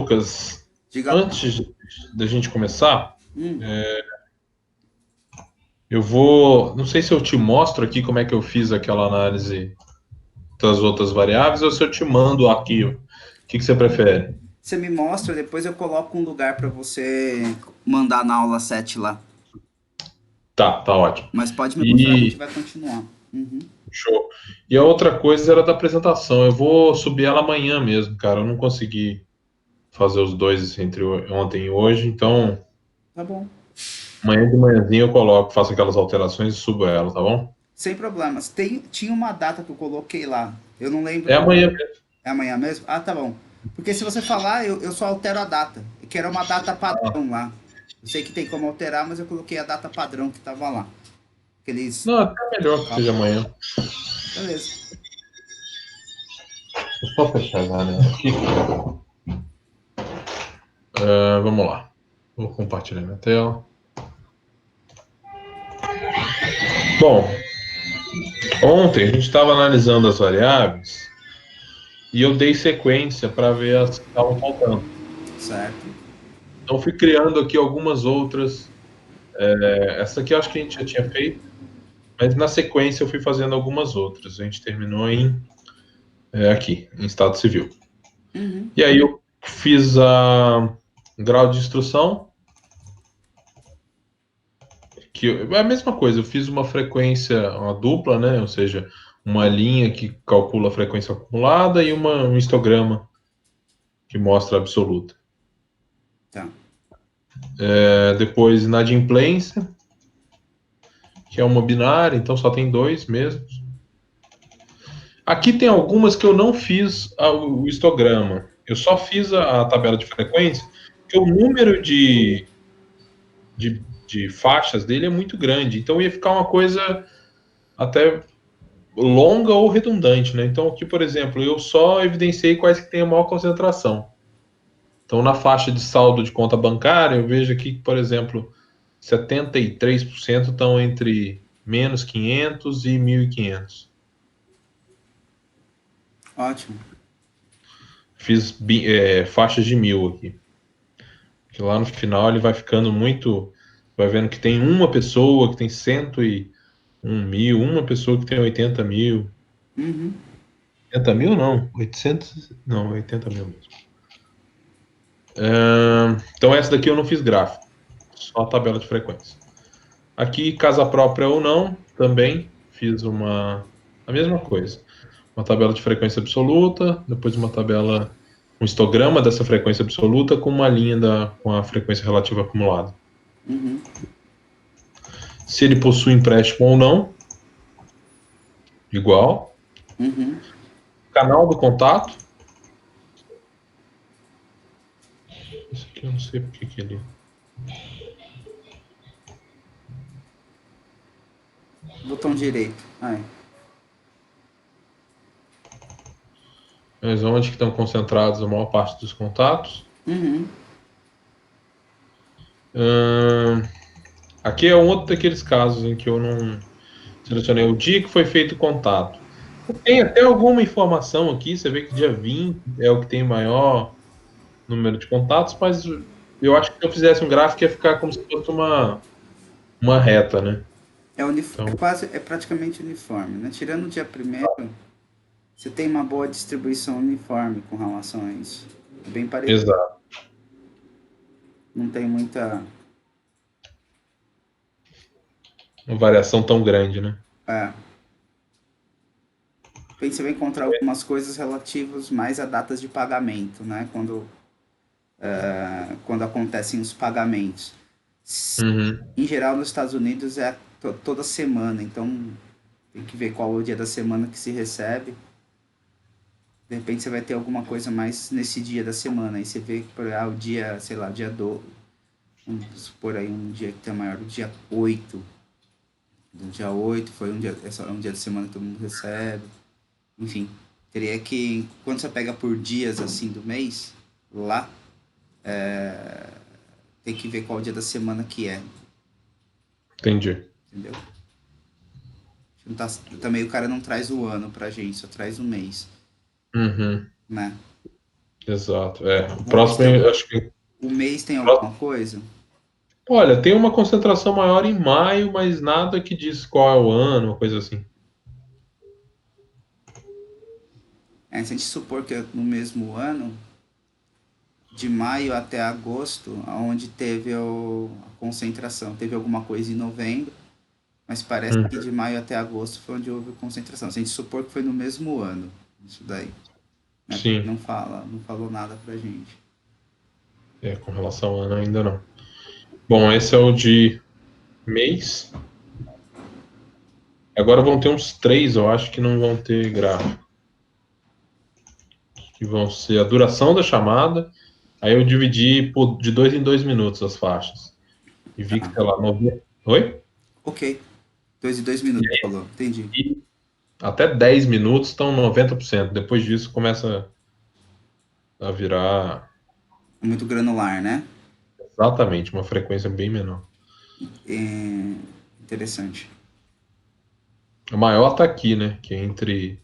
Lucas, Diga lá. antes da gente começar, Hum, eu vou. Não sei se eu te mostro aqui como é que eu fiz aquela análise das outras variáveis ou se eu te mando aqui. O que você prefere? você me mostra, depois eu coloco um lugar para você mandar na aula 7 lá. Tá ótimo. Mas pode me mostrar, a gente E vai continuar. Uhum. show. E a outra coisa era da apresentação. Eu vou subir ela amanhã mesmo, cara. Eu não consegui fazer os dois entre ontem e hoje, então Tá bom. amanhã de manhãzinha eu coloco, faço aquelas alterações e subo ela, tá bom? Sem problemas. Tinha uma data que eu coloquei lá. Eu não É lembro. amanhã mesmo. É amanhã mesmo? Ah, tá bom. Porque se você falar, eu só altero a data. Que era uma data padrão lá. Eu sei que tem como alterar, mas eu coloquei a data padrão que tava lá. Aqueles. Não, até melhor que seja amanhã. Beleza. Deixa eu só fechar já, né? Aqui. Vamos lá. Vou compartilhar minha tela. Bom, ontem a gente estava analisando as variáveis e eu dei sequência para ver as que estavam faltando. Certo. Então fui criando aqui algumas outras. Essa aqui eu acho que a gente já tinha feito, mas na sequência eu fui fazendo algumas outras. A gente terminou aqui, em estado civil. Uhum. E aí eu fiz a grau de instrução, é a mesma coisa, eu fiz uma frequência, uma dupla, né? Ou seja, uma linha que calcula a frequência acumulada e um histograma que mostra a absoluta. Tá. Depois inadimplência, que é uma binária, então só tem dois mesmo. Aqui tem algumas que eu não fiz o histograma. Eu só fiz a tabela de frequência, porque o número de faixas dele é muito grande. Então ia ficar uma coisa até longa ou redundante, né? Então aqui, por exemplo, eu só evidenciei quais que têm a maior concentração. Então na faixa de saldo de conta bancária, eu vejo aqui que, por exemplo, 73% estão entre menos 500 e 1.500. Ótimo. Fiz faixas de 1.000 aqui. Que lá no final ele vai ficando muito. Vai vendo que tem uma pessoa que tem 101.000, uma pessoa que tem 80.000. Uhum. 80.000 não, 800, não, 80.000 mesmo. Então essa daqui eu não fiz gráfico, só a tabela de frequência. Aqui, casa própria ou não, também fiz a mesma coisa. Uma tabela de frequência absoluta, depois uma tabela, um histograma dessa frequência absoluta com uma linha com a frequência relativa acumulada. Uhum. Se ele possui empréstimo ou não, igual. Uhum. Canal do contato. Isso aqui eu não sei porque que ele. Botão direito. Ai. Mas onde que estão concentrados a maior parte dos contatos. Uhum. Aqui é um outro daqueles casos em que eu não selecionei o dia que foi feito o contato. Tem até alguma informação aqui, você vê que dia 20 é o que tem maior número de contatos, mas eu acho que se eu fizesse um gráfico ia ficar como se fosse uma reta, né? É Então, quase, é praticamente uniforme, né? Tirando o dia primeiro, você tem uma boa distribuição uniforme com relação a isso. É bem parecido. exato. Não tem muita. Uma variação tão grande, né? É, você vai encontrar algumas coisas relativas mais a datas de pagamento, né? Quando acontecem os pagamentos. Uhum, Em geral, nos Estados Unidos é toda semana, então tem que ver qual é o dia da semana que se recebe. De repente você vai ter alguma coisa mais nesse dia da semana. Aí você vê que o dia, sei lá, dia do. Vamos supor aí um dia que tem maior, o dia 8. Do dia 8 foi um dia de semana que todo mundo recebe. Enfim, teria que. Quando você pega por dias assim do mês, lá, tem que ver qual dia da semana que é. entendi. Entendeu? Não tá, também o cara não traz o ano pra gente, só traz o mês, Uhum. né? Exato. É. O Vamos ver se próximo, tem, eu acho que. o mês tem alguma coisa. Olha, tem uma concentração maior em maio, mas nada que diz qual é o ano, uma coisa assim. É, se a gente supor que é no mesmo ano, de maio até agosto, onde teve a concentração, teve alguma coisa em novembro, mas parece que Uhum. de maio até agosto foi onde houve concentração. Se a gente supor que foi no mesmo ano, isso daí, né? Porque Sim. não falou nada pra gente. É, com relação ao ano ainda não. Bom, esse é o de mês. Agora vão ter uns três, eu acho, que não vão ter gráfico. Que vão ser a duração da chamada. Aí eu dividi de 2 em 2 minutos as faixas. E vi que, Tá. sei lá, 90. Oi? Ok. 2 e 2 minutos, falou. Entendi. E até 10 minutos estão 90%. Depois disso começa a virar É muito granular, né? exatamente uma frequência bem menor. É interessante. A maior tá aqui, né? Que é entre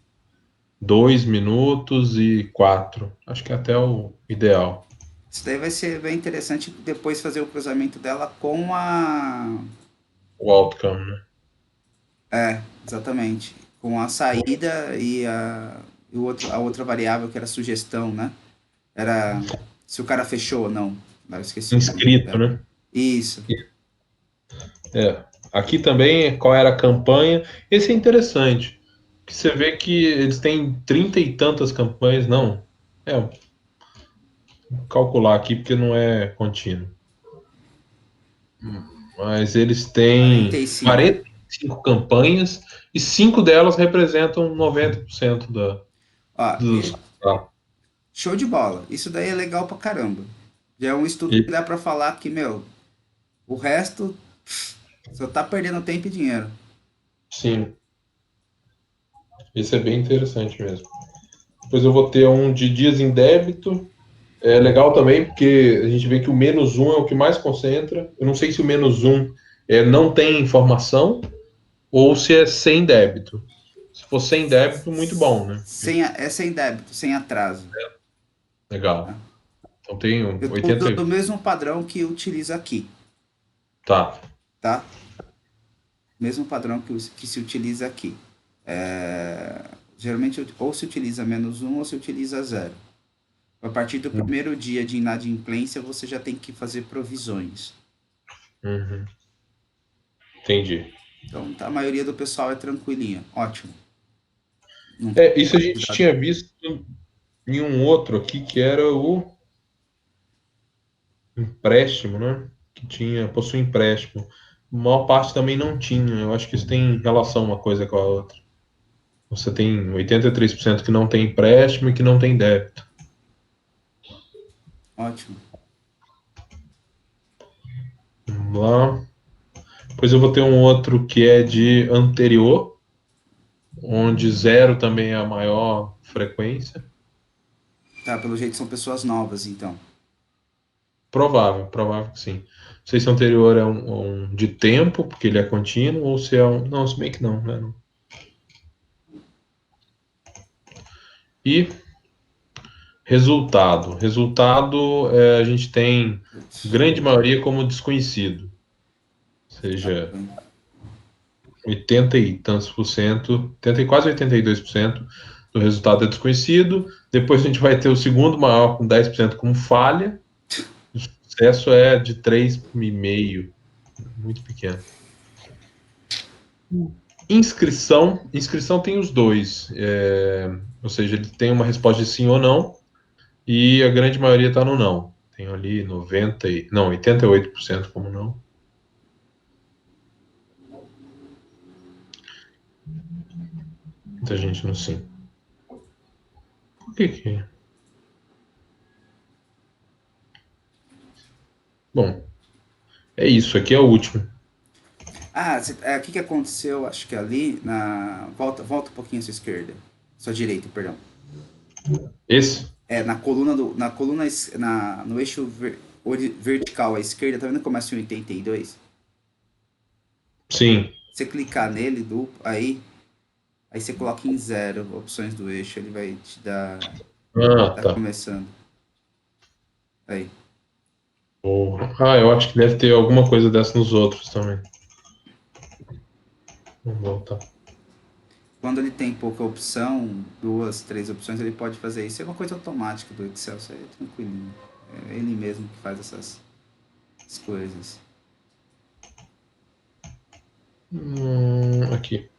2 minutos e 4. Acho que é até o ideal. Isso daí vai ser bem interessante depois fazer o cruzamento dela com a. O outcome, né? É, exatamente. Com a saída a outra variável que era a sugestão, né? Era se o cara fechou ou não. Ah, eu esqueci o nome. Inscrito, É. né? Isso. É. Aqui também, qual era a campanha? Esse é interessante. Que você vê que eles têm 30 e tantas campanhas. Não. É, vou calcular aqui porque não é contínuo. Mas eles quarenta têm e cinco 45 campanhas e 5 delas representam 90% Ó, dos. Ah, show de bola. Isso daí é legal pra caramba. Já é um estudo que e- dá pra falar que, meu, o resto só tá perdendo tempo e dinheiro. sim, isso é bem interessante mesmo. Depois eu vou ter um de dias em débito. É legal também, porque a gente vê que o menos um é o que mais concentra. Eu não sei se o menos um não tem informação ou se é sem débito. Se for sem débito, muito bom, né? É sem débito, sem atraso. Tá? Legal. Então tem Eu tô 80. usando o mesmo padrão que utiliza aqui, Tá. tá? Mesmo padrão que se utiliza aqui. É, geralmente ou se utiliza -1 ou se utiliza zero. A partir do primeiro dia de inadimplência, você já tem que fazer provisões. Uhum. Entendi. Então, tá, a maioria do pessoal é tranquilinha. Ótimo. Não tem Isso a gente cuidado. tinha visto em um outro aqui que era o empréstimo, né? Que tinha, possui empréstimo. A maior parte também não tinha. Eu acho que isso tem relação uma coisa com a outra. Você tem 83% que não tem empréstimo e que não tem débito. Ótimo. Vamos lá. Depois eu vou ter um outro que é de anterior, onde zero também é a maior frequência. Tá, pelo jeito são pessoas novas, então. Provável, provável que sim. Não sei se o anterior é um de tempo, porque ele é contínuo, ou se é um. Não, se bem que não, né? Não. E resultado. Resultado a gente tem Putz, grande maioria como desconhecido. Ou seja, 80 e tantos por cento, 80 e quase 82% do resultado é desconhecido. Depois a gente vai ter o segundo maior com 10% como falha. O sucesso é de 3,5%, muito pequeno. Inscrição. Inscrição tem os dois. Ou seja, ele tem uma resposta de sim ou não, e a grande maioria está no não. Tem ali 90 e, não, 88% como não. Muita gente no sim. Por que que? Bom, é isso. Aqui é o último. o que que aconteceu? Acho que ali na. Volta um pouquinho à sua esquerda. Sua direita, perdão. Esse? É, na coluna do. Na coluna. No eixo vertical à esquerda, tá vendo que começa em 82? Sim. Você clicar nele, aí você coloca em zero opções do eixo, ele vai te dar. Ah, Tá tá. começando. Aí. Eu acho que deve ter alguma coisa dessa nos outros também. Vamos voltar. Quando ele tem pouca opção, duas, três opções, ele pode fazer isso. É uma coisa automática do Excel, isso aí é tranquilinho. É ele mesmo que faz essas coisas. Aqui.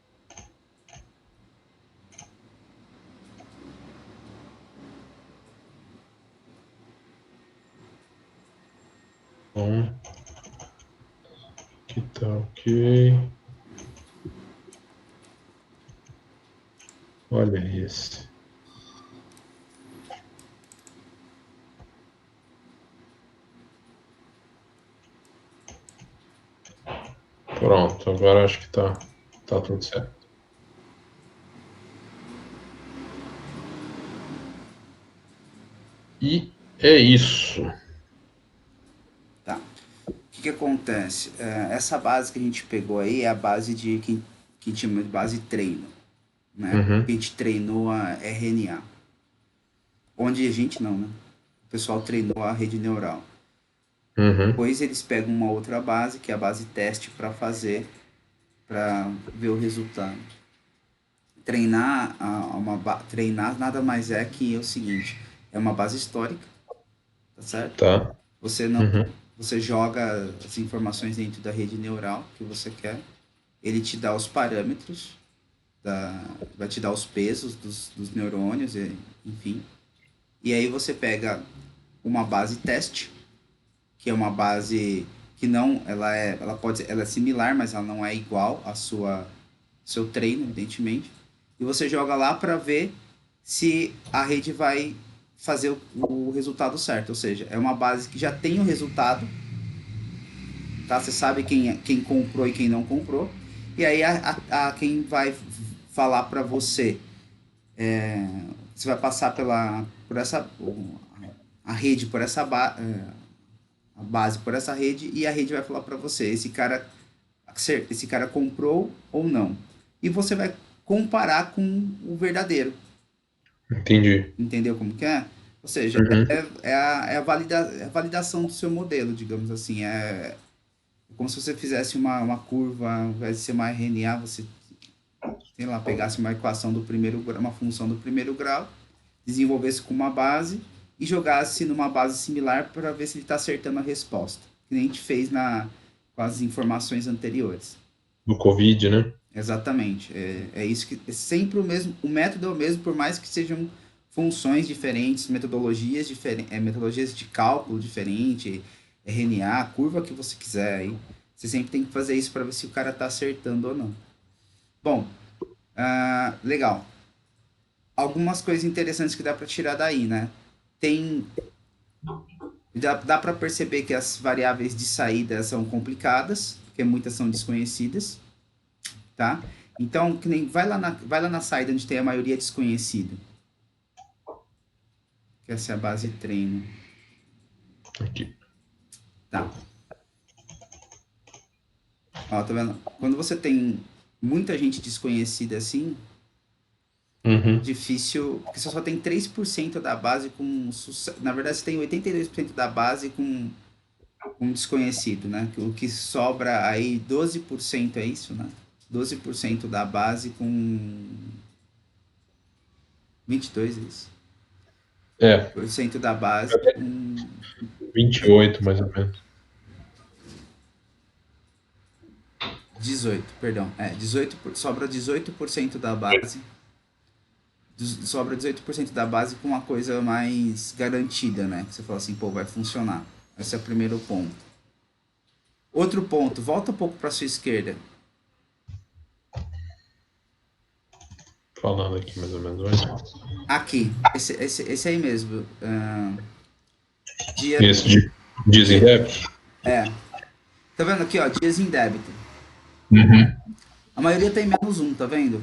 Bom, aqui tá ok. Olha esse. Pronto, agora acho que tá tudo certo. E é isso. Tá. O que acontece? Essa base que a gente pegou aí é a base de que a gente chama de base treino, né? Que Uhum, a gente treinou a RNA. Onde a gente não, né? O pessoal treinou a rede neural. uhum, Depois eles pegam uma outra base, que é a base teste, para fazer, para ver o resultado. Treinar nada mais é que o seguinte: é uma base histórica, tá certo? tá. Você não, Uhum, você joga as informações dentro da rede neural que você quer. Ele te dá os parâmetros, vai te dar os pesos dos neurônios, enfim. E aí você pega uma base teste, que é uma base que não, ela é similar, mas ela não é igual à seu treino, evidentemente. E você joga lá para ver se a rede vai fazer o resultado certo, ou seja, é uma base que já tem o resultado, tá? Você sabe quem comprou e quem não comprou. E aí quem vai falar para você, você vai passar por essa a rede por essa a base por essa rede e a rede vai falar para você esse cara comprou ou não. E você vai comparar com o verdadeiro. entendi. Entendeu como que é? Ou seja, Uhum, é a validação do seu modelo, digamos assim. É como se você fizesse uma curva, ao invés de ser uma RNA, você, sei lá, pegasse uma equação do primeiro grau, uma função do primeiro grau, desenvolvesse com uma base e jogasse numa base similar para ver se ele está acertando a resposta. Que nem a gente fez com as informações anteriores. do Covid, né? Exatamente. É isso que é sempre o mesmo. O método é o mesmo, por mais que sejam funções diferentes, metodologias diferentes, metodologias de cálculo diferente, RNA, curva que você quiser aí. Você sempre tem que fazer isso para ver se o cara está acertando ou não. Bom, legal. Algumas coisas interessantes que dá para tirar daí, né? Tem dá para perceber que as variáveis de saída são complicadas, porque muitas são desconhecidas, tá? Então, que nem, vai lá na saída onde tem a maioria desconhecida, que essa é a base treino, Aqui. tá? Ó, tá vendo? Quando você tem muita gente desconhecida assim, Uhum, difícil, porque você só tem 3% da base com sucesso. Na verdade, você tem 82% da base com desconhecido, né? O que sobra aí, 12% é isso, né? 12% da base com 22 é isso. é, 12% da base com 28 mais ou menos. 18, perdão. 18, sobra 18% da base. Sobra 18% da base com uma coisa mais garantida, né? Você fala assim, pô, vai funcionar. Esse é o primeiro ponto. Outro ponto, volta um pouco para sua esquerda. Falando aqui mais ou menos. Olha. Aqui, esse aí mesmo. Dia, Esse de dizem dia, débito? tá vendo aqui, ó, dias em débito. Uhum, A maioria tem -1, tá vendo?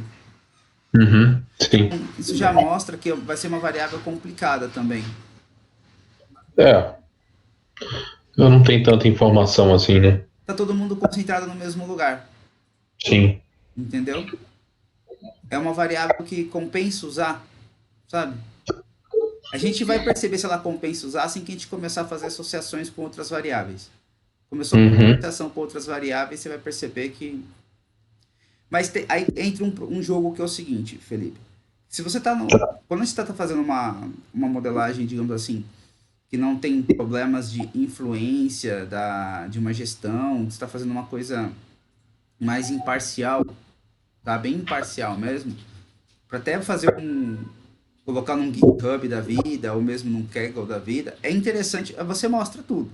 uhum, sim. Então, isso já mostra que vai ser uma variável complicada também. É, eu não tenho tanta informação assim, né? Tá todo mundo concentrado no mesmo lugar, Sim. entendeu? É uma variável que compensa usar, sabe? A gente vai perceber se ela compensa usar assim que a gente começar a fazer associações com outras variáveis. Começou a fazer Uhum. associação com outras variáveis, você vai perceber que. Mas aí entra um jogo que é o seguinte, Felipe. Se você está no. Quando você está fazendo uma modelagem, digamos assim, que não tem problemas de influência de uma gestão, você está fazendo uma coisa mais imparcial, tá? Bem imparcial mesmo, para até fazer colocar num GitHub da vida, ou mesmo num Kaggle da vida, é interessante, você mostra tudo.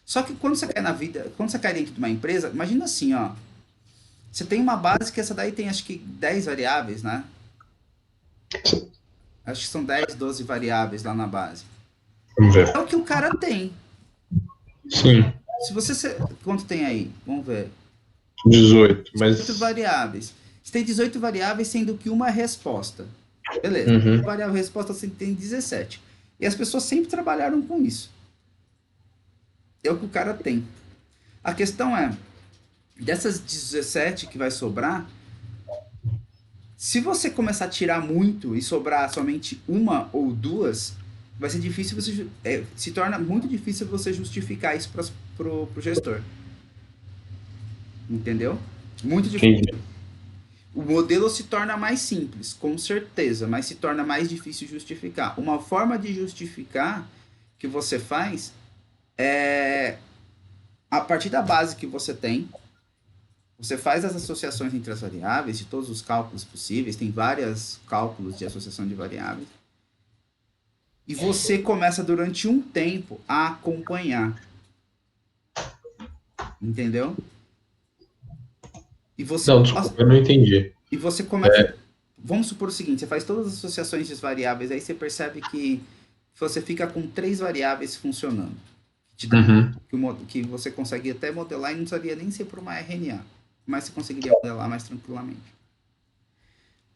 Só que quando você cai na vida, quando você cai dentro de uma empresa, imagina assim, ó, você tem uma base que essa daí tem acho que 10 variáveis, né? Acho que são 10, 12 variáveis lá na base. Vamos ver. É o que o cara tem. Sim, Se você. Quanto tem aí? Vamos ver. 18, 18 mas. variáveis. Você tem 18 variáveis, sendo que uma é resposta. Beleza. Uhum. Variável resposta você tem 17. E as pessoas sempre trabalharam com isso. É o que o cara tem. A questão é, dessas 17 que vai sobrar, se você começar a tirar muito e sobrar somente uma ou duas, vai ser difícil você. Se torna muito difícil você justificar isso para pro gestor. Entendeu? Muito difícil. Entendi. O modelo se torna mais simples, com certeza, mas se torna mais difícil justificar. Uma forma de justificar que você faz é a partir da base que você tem, você faz as associações entre as variáveis, de todos os cálculos possíveis, tem vários cálculos de associação de variáveis, e você começa durante um tempo a acompanhar, entendeu? E você, Não, desculpa, eu não entendi. e você começa. Vamos supor o seguinte: você faz todas as associações de variáveis, aí você percebe que você fica com três variáveis funcionando. Que, te dá, Uhum. que você consegue até modelar e não precisaria nem ser por uma RNA, mas você conseguiria modelar mais tranquilamente.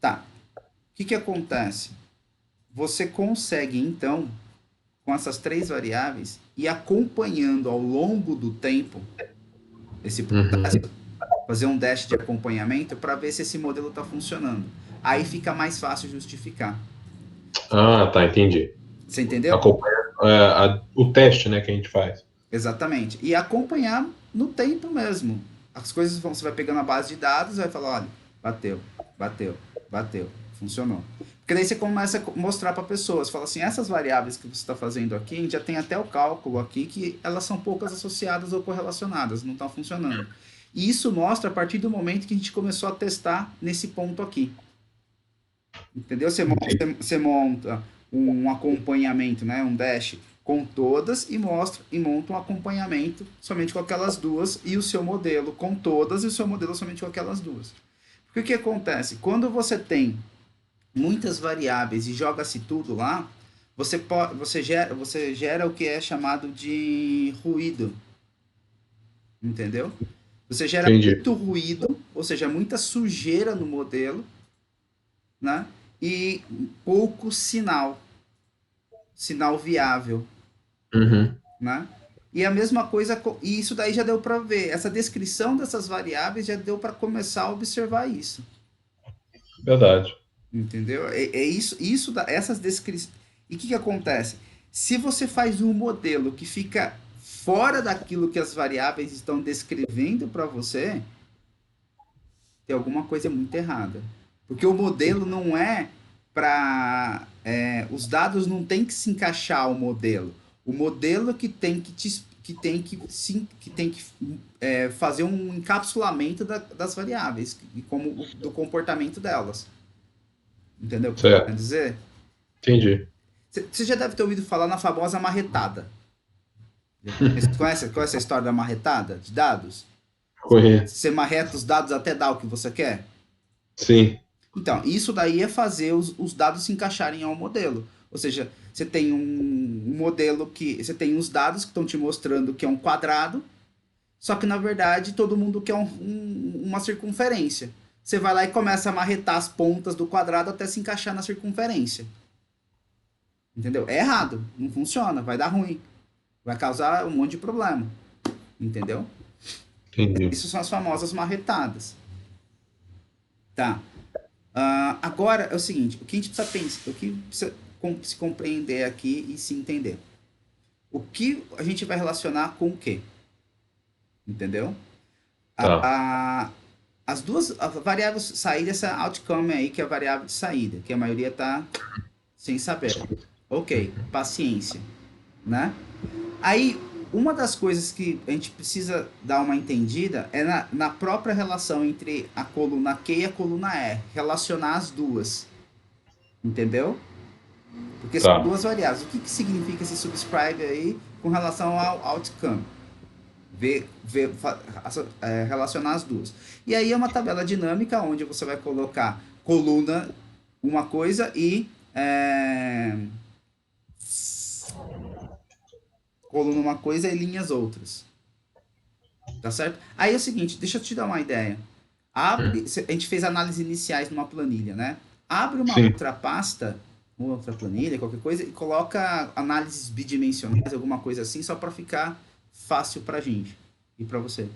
Tá. O que acontece? Você consegue, então, com essas três variáveis, ir acompanhando ao longo do tempo esse processo, Uhum. fazer um dash de acompanhamento para ver se esse modelo está funcionando. Aí fica mais fácil justificar. Ah, tá, entendi. Você entendeu? Acompanha o teste, né, que a gente faz. Exatamente. E acompanhar no tempo mesmo. As coisas vão, você vai pegando a base de dados e vai falar, olha, bateu, bateu, bateu, funcionou. Porque daí você começa a mostrar para pessoas, fala assim, essas variáveis que você está fazendo aqui, a gente já tem até o cálculo aqui que elas são poucas associadas ou correlacionadas, não estão funcionando. E isso mostra a partir do momento que a gente começou a testar nesse ponto aqui. Entendeu? Entendi. Você monta um acompanhamento, né? Um dash com todas e monta um acompanhamento somente com aquelas duas e o seu modelo com todas e o seu modelo somente com aquelas duas. Porque o que acontece? Quando você tem muitas variáveis e joga-se tudo lá, você gera o que é chamado de ruído, entendeu? Você gera Entendi. muito ruído, ou seja, muita sujeira no modelo, né? E pouco sinal viável, Uhum. né? E a mesma coisa, e isso daí já deu para ver, essa descrição dessas variáveis já deu para começar a observar isso, Verdade. entendeu? Essas descrições. E o que acontece? Se você faz um modelo que fica fora daquilo que as variáveis estão descrevendo para você, tem alguma coisa muito errada. Porque o modelo não é para. Os dados não tem que se encaixar ao modelo. O modelo que tem que fazer um encapsulamento das variáveis e como do comportamento delas. Entendeu o que eu tô querendo Certo. dizer? Entendi. Você já deve ter ouvido falar na famosa marretada. Conhece a história da marretada de dados? Conheço. Você marreta os dados até dar o que você quer? Sim. Então, isso daí é fazer os dados se encaixarem ao modelo. Ou seja, você tem um modelo que. Você tem os dados que estão te mostrando que é um quadrado, só que na verdade todo mundo quer uma circunferência. Você vai lá e começa a marretar as pontas do quadrado até se encaixar na circunferência. Entendeu? É errado, não funciona, vai dar ruim, vai causar um monte de problema. Entendeu? Entendi. Isso são as famosas marretadas. Tá. Agora é o seguinte, o que a gente precisa pensar, se compreender aqui e se entender. O que a gente vai relacionar com o quê? Entendeu? A, Tá. a- as duas variáveis saída, essa outcome aí, que é a variável de saída, que a maioria tá sem saber. Ok, paciência, né? Aí, uma das coisas que a gente precisa dar uma entendida é na própria relação entre a coluna Q e a coluna R, relacionar as duas, entendeu? Porque são Tá. duas variáveis. O que, que significa esse subscribe aí com relação ao outcome? Relacionar as duas. E aí é uma tabela dinâmica onde você vai colocar coluna uma coisa e coluna uma coisa e linhas outras. Tá certo? Aí é o seguinte, deixa eu te dar uma ideia. Abre, a gente fez análises iniciais numa planilha, né? Abre uma Sim. outra pasta, uma outra planilha, qualquer coisa, e coloca análises bidimensionais, alguma coisa assim, só para ficar fácil pra gente e para você.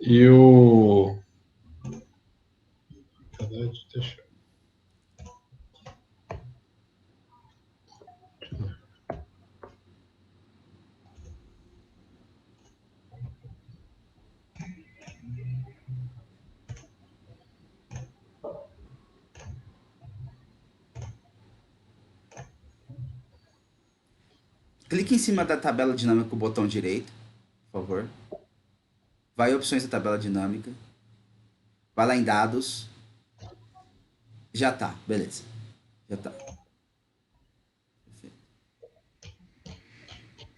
E o. Deixa Clique em cima da tabela dinâmica com o botão direito, por favor. Vai em opções da tabela dinâmica. Vai lá em dados. Já tá, beleza. Já tá.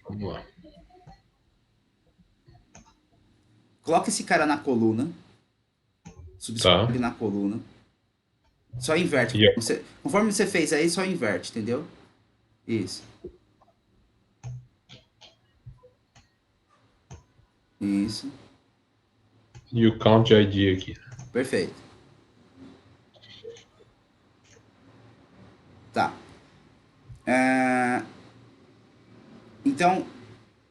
Vamos lá. Coloca esse cara na coluna. Subscreve Tá. ele na coluna. Só inverte. E Conforme você fez aí, só inverte, entendeu? Isso. Isso. e o Count ID aqui. Perfeito. Tá. Então,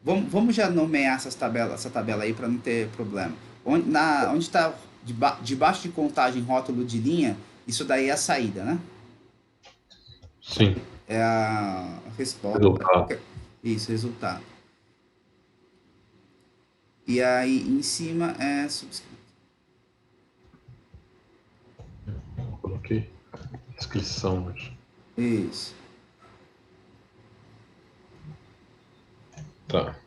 vamos já nomear essa tabela aí para não ter problema. Onde está debaixo de contagem rótulo de linha, isso daí é a saída, né? Sim. É a resposta. Resultado. Isso, resultado. E aí em cima é subscrito. Coloquei descrição aqui. Isso. Tá.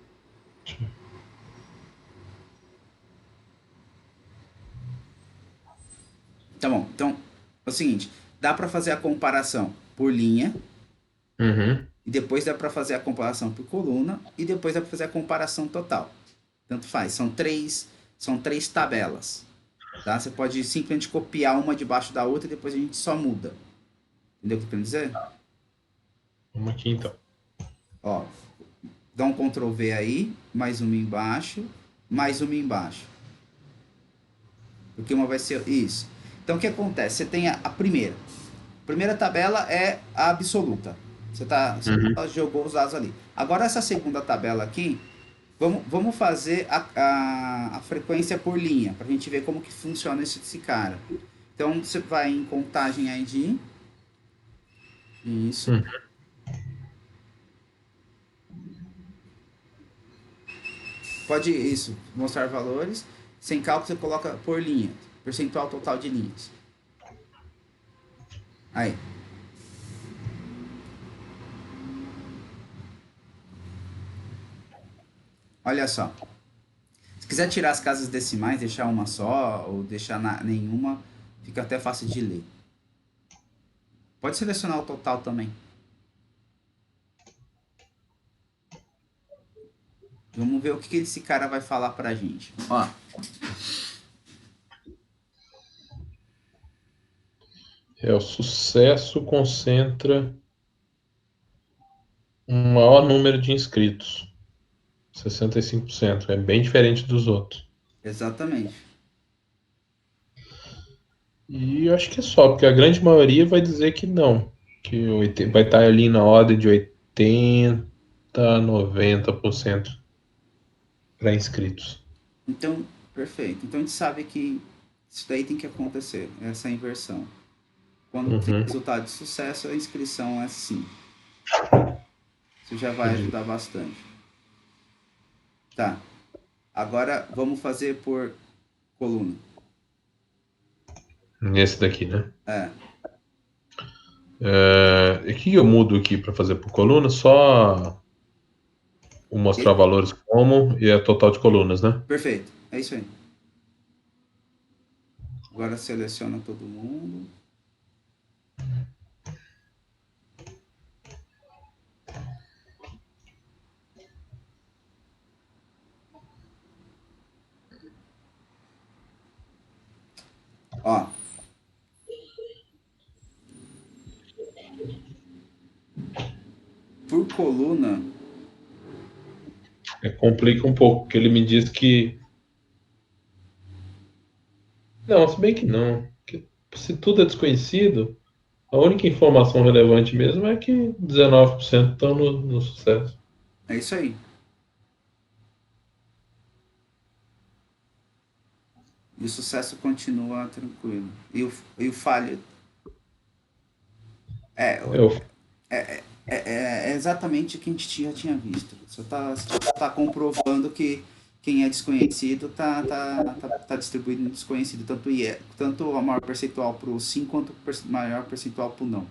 Tá bom. Então, é o seguinte, dá para fazer a comparação por linha, Uhum. e depois dá para fazer a comparação por coluna, e depois dá para fazer a comparação total. Tanto faz. São três tabelas. Tá? Você pode simplesmente copiar uma debaixo da outra e depois a gente só muda. Entendeu o que eu quero dizer? Vamos aqui então. Ó, dá um Ctrl V aí, mais uma embaixo, mais uma embaixo. Porque uma vai ser isso. Então o que acontece? Você tem a primeira. A primeira tabela é a absoluta. Você Uhum. jogou os dados ali. Agora essa segunda tabela aqui, vamos fazer a frequência por linha, para a gente ver como que funciona esse cara. Então você vai em contagem ID. Isso. Uhum. Pode isso, mostrar valores. Sem cálculo você coloca por linha. Percentual total de linhas. Aí. Olha só. Se quiser tirar as casas decimais, deixar uma só ou deixar nenhuma, fica até fácil de ler. Pode selecionar o total também. Vamos ver o que esse cara vai falar pra gente. Ó, O sucesso concentra um maior número de inscritos. 65%. É bem diferente dos outros. exatamente. E eu acho que é só, porque a grande maioria vai dizer que não. Que vai estar ali na ordem de 80, 90%. para inscritos. Então, perfeito. Então a gente sabe que isso daí tem que acontecer, essa inversão. Quando tem Uhum, resultado de sucesso, a inscrição é sim. Isso já vai entendi. ajudar bastante. Tá. Agora vamos fazer por coluna. Nesse daqui, né? É. E o que eu mudo aqui para fazer por coluna? Só o mostrar E- valores como e a total de colunas, né? Perfeito. É isso aí. Agora seleciona todo mundo. Ó, por coluna, Complica um pouco, porque ele me diz que. Não, se bem que não. Que se tudo é desconhecido, a única informação relevante mesmo é que 19% estão no sucesso. é isso aí. E o sucesso continua tranquilo. E o falho é, Eu, é exatamente o que a gente já tinha visto. Só tá comprovando que quem é desconhecido tá distribuído no desconhecido. Tanto a maior percentual pro sim quanto maior percentual pro não.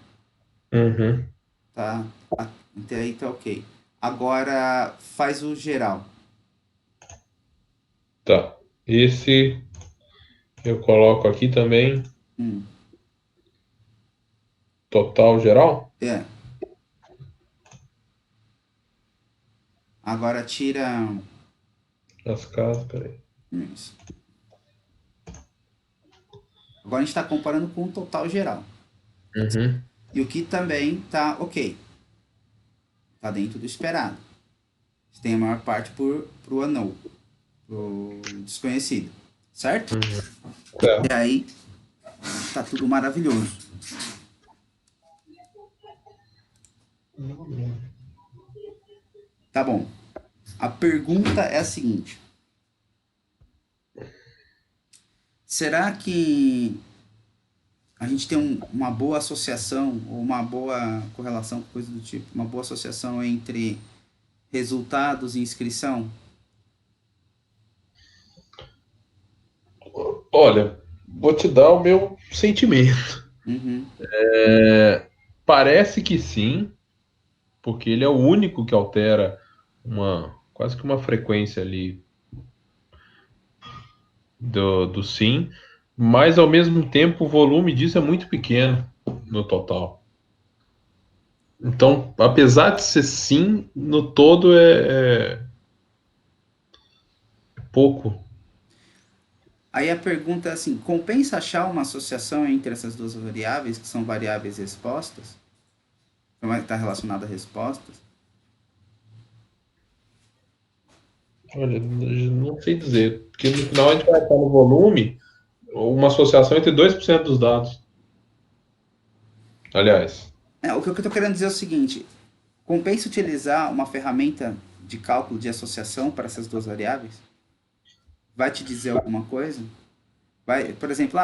uhum, Tá? Até aí tá ok. Agora faz o geral. tá. Esse eu coloco aqui também, Hum, total geral. é. Agora tira. As casas, peraí. Isso. Agora a gente está comparando com o total geral. Uhum, E o que também tá ok. Tá dentro do esperado. Você tem a maior parte pro unknown, pro desconhecido. Certo? uhum, tá. E aí tá tudo maravilhoso. Tá bom. A pergunta é a seguinte: será que a gente tem uma boa associação ou uma boa correlação, coisa do tipo, uma boa associação entre resultados e inscrição? Olha, vou te dar o meu sentimento. Uhum. Parece que sim, porque ele é o único que altera quase que uma frequência ali do sim, mas ao mesmo tempo o volume disso é muito pequeno no total. Então, apesar de ser sim, no todo é pouco. Aí a pergunta é assim: compensa achar uma associação entre essas duas variáveis, que são variáveis respostas? Como é que está relacionado a respostas? Olha, não sei dizer, porque no final a gente vai estar no volume uma associação entre 2% dos dados. Aliás, O que eu estou querendo dizer é o seguinte: compensa utilizar uma ferramenta de cálculo de associação para essas duas variáveis? Vai te dizer alguma coisa? Vai, por exemplo,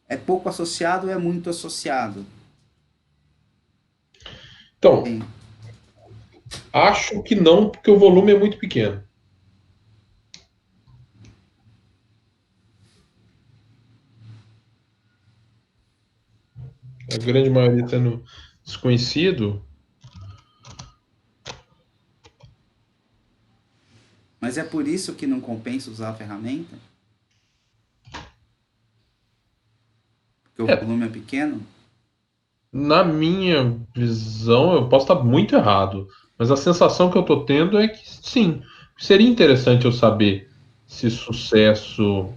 é pouco associado ou é muito associado? então, Tem. acho que não, porque o volume é muito pequeno. A grande maioria sendo desconhecido. Mas é por isso que não compensa usar a ferramenta? Porque o É, volume é pequeno? na minha visão, eu posso estar muito errado, mas a sensação que eu estou tendo é que sim, seria interessante eu saber se sucesso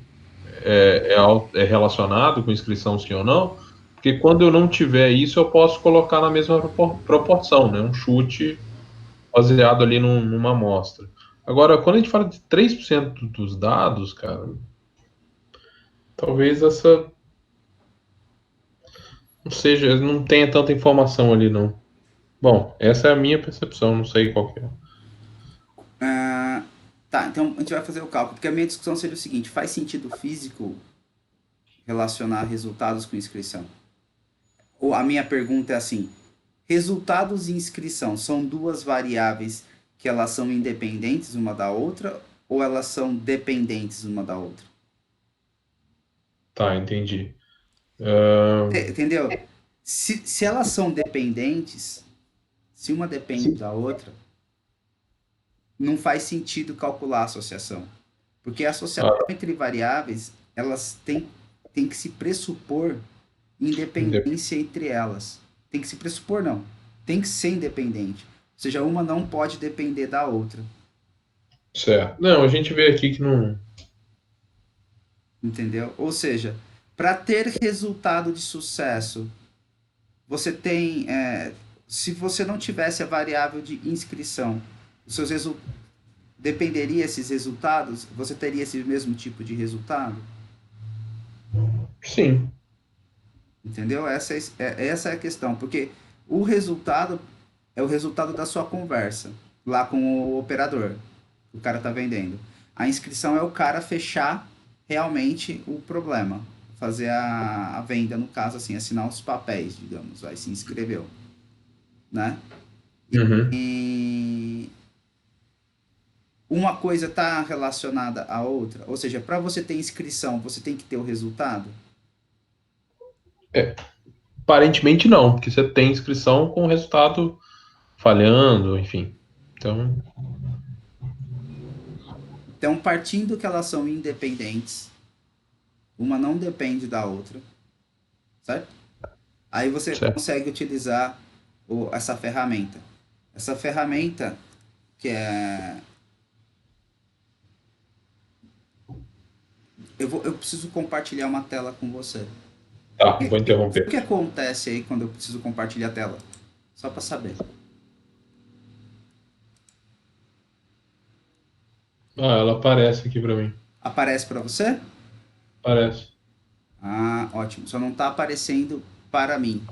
é relacionado com inscrição sim ou não, porque quando eu não tiver isso, eu posso colocar na mesma proporção, né? Um chute baseado ali numa amostra. Agora, quando a gente fala de 3% dos dados, cara, talvez essa não seja, não tenha tanta informação ali, não. Bom, essa é a minha percepção, não sei qual que é. Ah, Tá, então a gente vai fazer o cálculo, porque a minha discussão seria o seguinte: faz sentido físico relacionar resultados com inscrição? Ou a minha pergunta é assim: resultados e inscrição são duas variáveis que elas são independentes uma da outra ou elas são dependentes uma da outra? Tá, entendi. Ah, Entendeu? Se elas são dependentes, se uma depende da outra, não faz sentido calcular a associação. Porque a associação ah, entre variáveis, elas têm que se pressupor inde- independência entre elas. Tem que se pressupor, não. Tem que ser independente. Ou seja, uma não pode depender da outra. certo. Não, a gente vê aqui que não. Entendeu? Ou seja, para ter resultado de sucesso, você tem. Se você não tivesse a variável de inscrição, os seus dependeria esses resultados? Você teria esse mesmo tipo de resultado? Sim, Entendeu? Essa é a questão. Porque o resultado é o resultado da sua conversa lá com o operador que o cara tá vendendo. A inscrição é o cara fechar realmente o problema, fazer a venda, no caso assim, assinar os papéis, digamos, vai, se inscreveu, né? uhum. E uma coisa está relacionada à outra, ou seja, para você ter inscrição, você tem que ter o resultado. É, aparentemente não, porque você tem inscrição com o resultado falhando, enfim. Então, Então, partindo que elas são independentes, uma não depende da outra, certo? Aí você certo. consegue utilizar essa ferramenta. Essa ferramenta que é. Eu preciso compartilhar uma tela com você. Tá, vou O interromper. que acontece aí quando eu preciso compartilhar a tela? Só para saber. Ah, ela aparece aqui pra mim. Aparece para você? Aparece. Ah, ótimo. Só não está aparecendo para mim.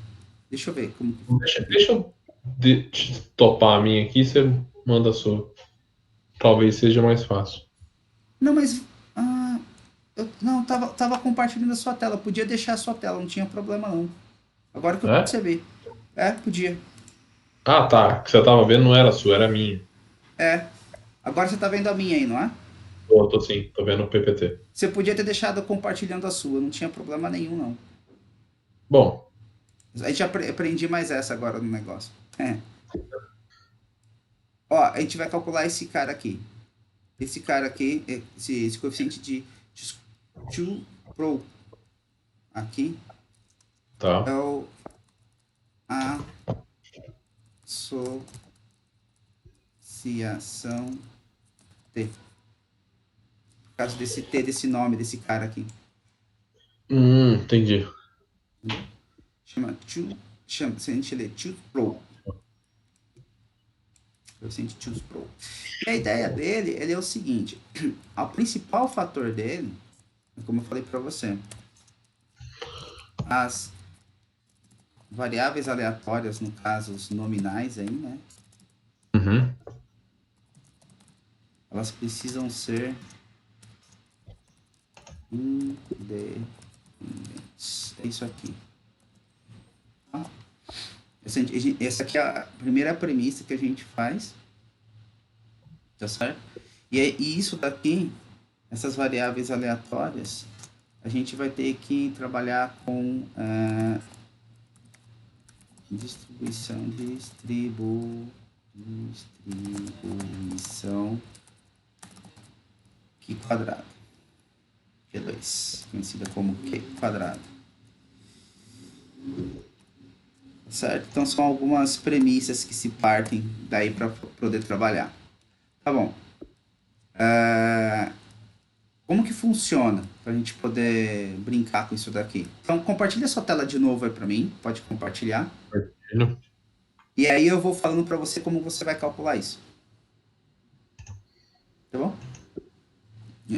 Deixa eu ver como que fica aqui. Deixa eu topar a minha aqui, você manda a sua. Talvez seja mais fácil. Não, mas. Ah, eu não, tava compartilhando a sua tela. Podia deixar a sua tela, não tinha problema não. Agora que eu É? percebi. É, podia. Ah, tá. O que você tava vendo não era a sua, era a minha. É. Agora você tá vendo a minha aí, não é? Tô sim, tô vendo o PPT. Você podia ter deixado compartilhando a sua, não tinha problema nenhum, não. Bom, A gente aprendi mais essa agora no negócio. É. Ó, a gente vai calcular esse cara aqui. Esse cara aqui, esse coeficiente de 2 pro aqui é tá. o associação T. Por causa desse T, desse nome desse cara aqui. Entendi. Entendeu? Se a gente ler 2 pro, coeficiente 2 pro. E a ideia dele, ele é o seguinte, o principal fator dele, como eu falei para você, as variáveis aleatórias, no caso os nominais aí, né? Uhum. Elas precisam ser independentes. É isso aqui. Tá? Essa aqui é a primeira premissa que a gente faz, tá certo? E isso daqui, essas variáveis aleatórias, a gente vai ter que trabalhar com distribuição Q quadrado, Q2, conhecida como Q quadrado, certo? Então são algumas premissas que se partem daí para poder trabalhar. Tá bom. Como que funciona para a gente poder brincar com isso daqui? Então compartilha sua tela de novo aí para mim, pode compartilhar. E aí eu vou falando para você como você vai calcular isso. Tá bom?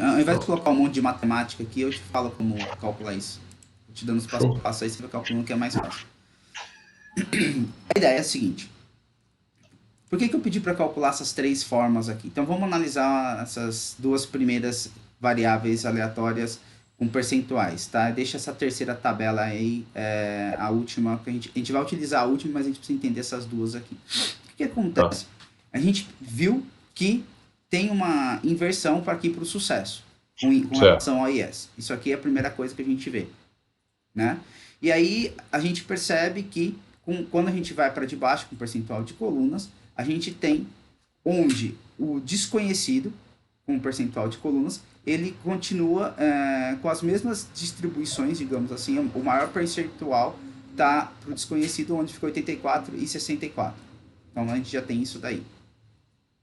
Ao invés de Pronto. colocar um monte de matemática aqui, eu te falo como calcular isso. Vou te dando os passos a Show. passo aí, você vai calculando que é mais fácil. A ideia é a seguinte. Por que eu pedi para calcular essas três formas aqui? Então vamos analisar essas duas primeiras variáveis aleatórias com percentuais, tá? Deixa essa terceira tabela aí, a última, que a gente vai utilizar a última, mas a gente precisa entender essas duas aqui. O que Tá, acontece? A gente viu que tem uma inversão para aqui para o sucesso, com certo. relação ao IS. Isso aqui é a primeira coisa que a gente vê, né? E aí a gente percebe que quando a gente vai para debaixo com percentual de colunas, a gente tem onde o desconhecido, com percentual de colunas, ele continua com as mesmas distribuições, digamos assim, o maior percentual está para o desconhecido, onde ficou 84 e 64. Então a gente já tem isso daí.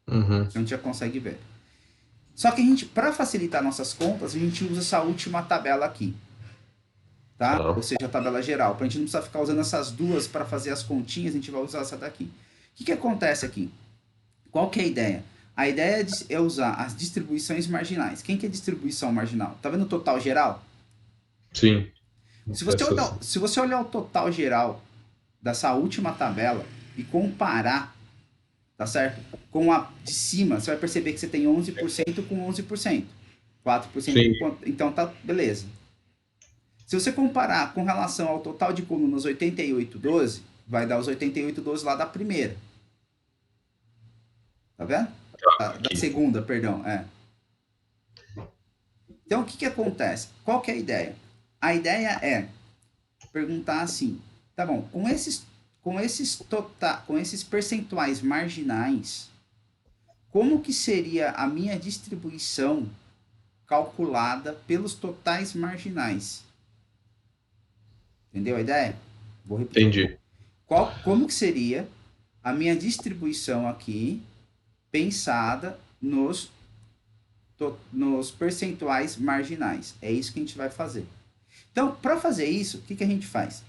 Uhum. A gente já consegue ver. Só que a gente, para facilitar nossas contas, a gente usa essa última tabela aqui, tá? Ou Tá, seja, a tabela geral. Para a gente não precisar ficar usando essas duas para fazer as continhas, a gente vai usar essa daqui. O que acontece aqui? Qual que é a ideia? A ideia é usar as distribuições marginais. Quem que é distribuição marginal? Tá vendo o total geral? sim. Se se você olhar o total geral dessa última tabela e comparar, tá certo? Com a de cima, você vai perceber que você tem 11% com 11%. 4% Sim, com... Então tá, beleza. Se você comparar com relação ao total de colunas 8812, vai dar os 8812 lá da primeira. Tá vendo? Da aqui. segunda, perdão. Então, o que acontece? Qual que é a ideia? A ideia é perguntar assim, tá bom, com esses percentuais marginais, como que seria a minha distribuição calculada pelos totais marginais? Entendeu a ideia? Vou repetir. Entendi. Como que seria a minha distribuição aqui pensada nos percentuais marginais? É isso que a gente vai fazer. Então, para fazer isso, o que a gente faz?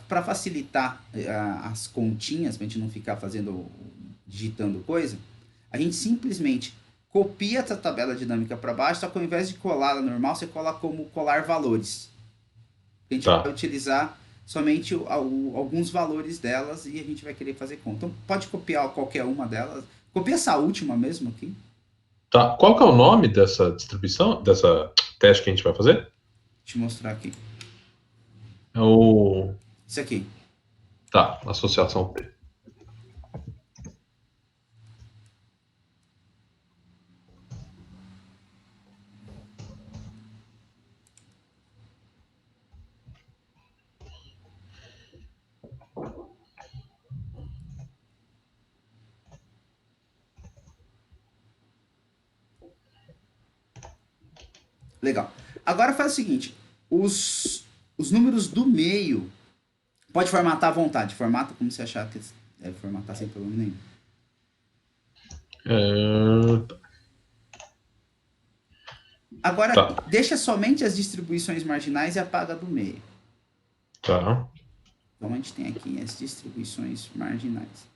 Para facilitar as continhas, para a gente não ficar digitando coisa, a gente simplesmente copia essa tabela dinâmica para baixo, só que ao invés de colar normal, você cola como colar valores. A gente vai Tá. utilizar somente alguns valores delas e a gente vai querer fazer conta. Então, pode copiar qualquer uma delas. Copia essa última mesmo aqui. Tá. Qual que é o nome dessa distribuição, dessa teste que a gente vai fazer? Deixa eu mostrar aqui. É o. Isso aqui. Tá, associação P. Legal. Agora faz o seguinte: os números do meio, pode formatar à vontade. Formata como você achar que deve formatar sem problema nenhum. É, Agora, tá, deixa somente as distribuições marginais e apaga do meio. tá. Então, a gente tem aqui as distribuições marginais.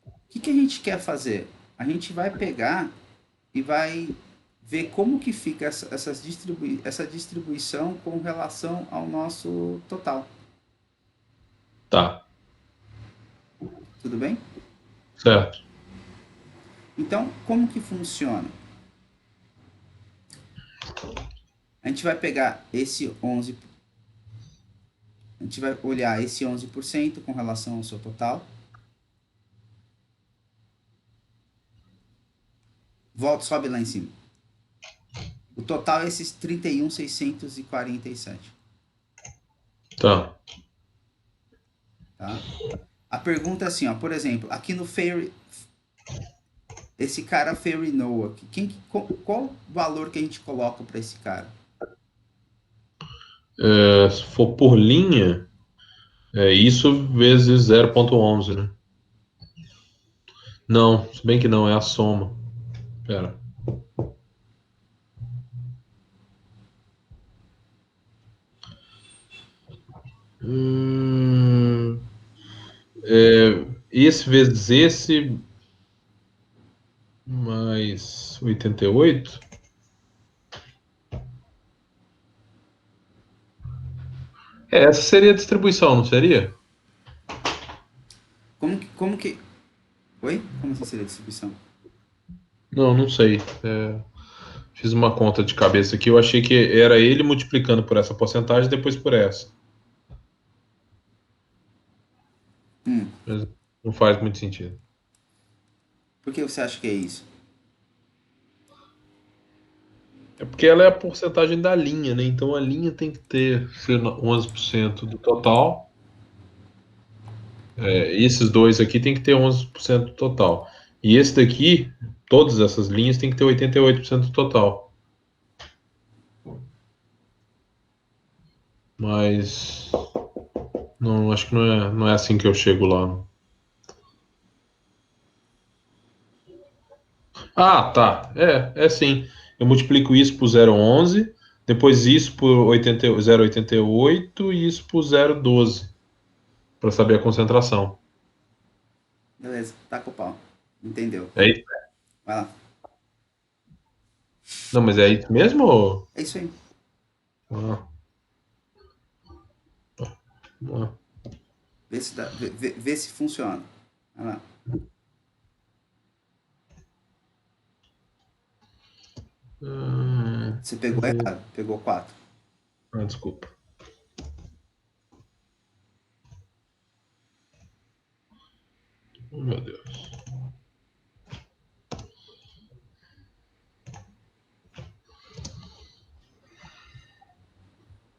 O que a gente quer fazer? A gente vai pegar e vai ver como que fica essa distribuição com relação ao nosso total. Tá, Tudo bem? certo. Então, como que funciona? A gente vai pegar esse 11, a gente vai olhar esse 11% com relação ao seu total. Volta, sobe lá em cima. O total é esses 31.647. Tá. Tá? A pergunta é assim, ó, por exemplo, aqui no Fairy, esse cara Fairy Noah, qual valor que a gente coloca para esse cara? Se for por linha, é isso vezes 0,11, né? Não, se bem que não, é a soma. Pera. Hum, esse vezes esse mais 88. Essa seria a distribuição, não seria? como que. Oi? Como assim seria distribuição? Não, não sei. Fiz uma conta de cabeça aqui. Eu achei que era ele multiplicando por essa porcentagem, depois por essa. Hum, Mas não faz muito sentido. por que você acha que é isso? É porque ela é a porcentagem da linha, né? Então a linha tem que ser 11% do total. Esses dois aqui tem que ter 11% do total. E esse daqui, todas essas linhas tem que ter 88% do total. Mas não, acho que não é assim que eu chego lá. Não. Ah, tá. É sim. Eu multiplico isso por 0,11, depois isso por 0,88 e isso por 0,12 para saber a concentração. Beleza, taca o pau. Entendeu? É isso? Vai lá. Não, mas é isso mesmo? É isso aí. Ah, ah. Vê se funciona. Vai lá. Você pegou Cadê? errado. Pegou 4. Ah, desculpa. Oh, meu Deus.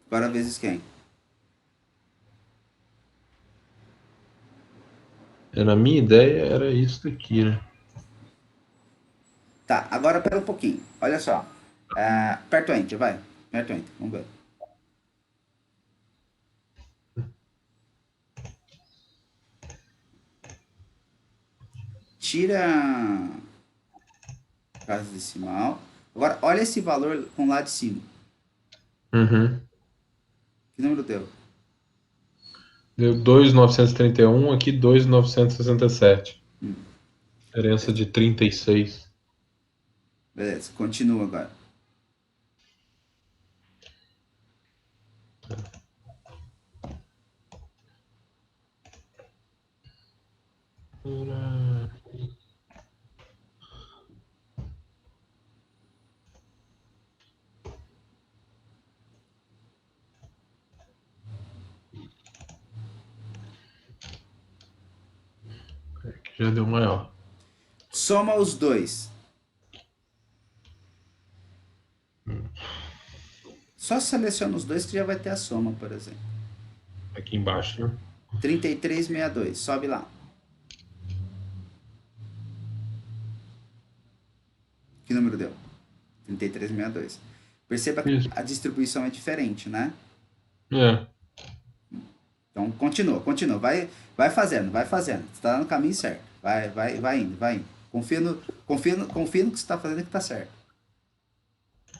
Agora vezes quem? Na minha ideia era isso daqui, né? Tá, agora pera um pouquinho. Olha só. Aperta o Enter, vai. Aperta o Enter. Vamos ver. Tira casa decimal. Agora, olha esse valor com lá de cima. Uhum. Que número deu? Deu 2.931 aqui 2.967. Diferença Beleza. de 36. Beleza, continua agora. Que já deu maior. Soma os dois. Só seleciona os dois que já vai ter a soma, por exemplo. Aqui embaixo, né? 33,62. Sobe lá. Que número deu? 33,62. Perceba que Isso. a distribuição é diferente, né? É. Então continua, continua. Vai fazendo, vai fazendo. Você está no caminho certo. Vai indo, vai indo. Confia no que você está fazendo que está certo.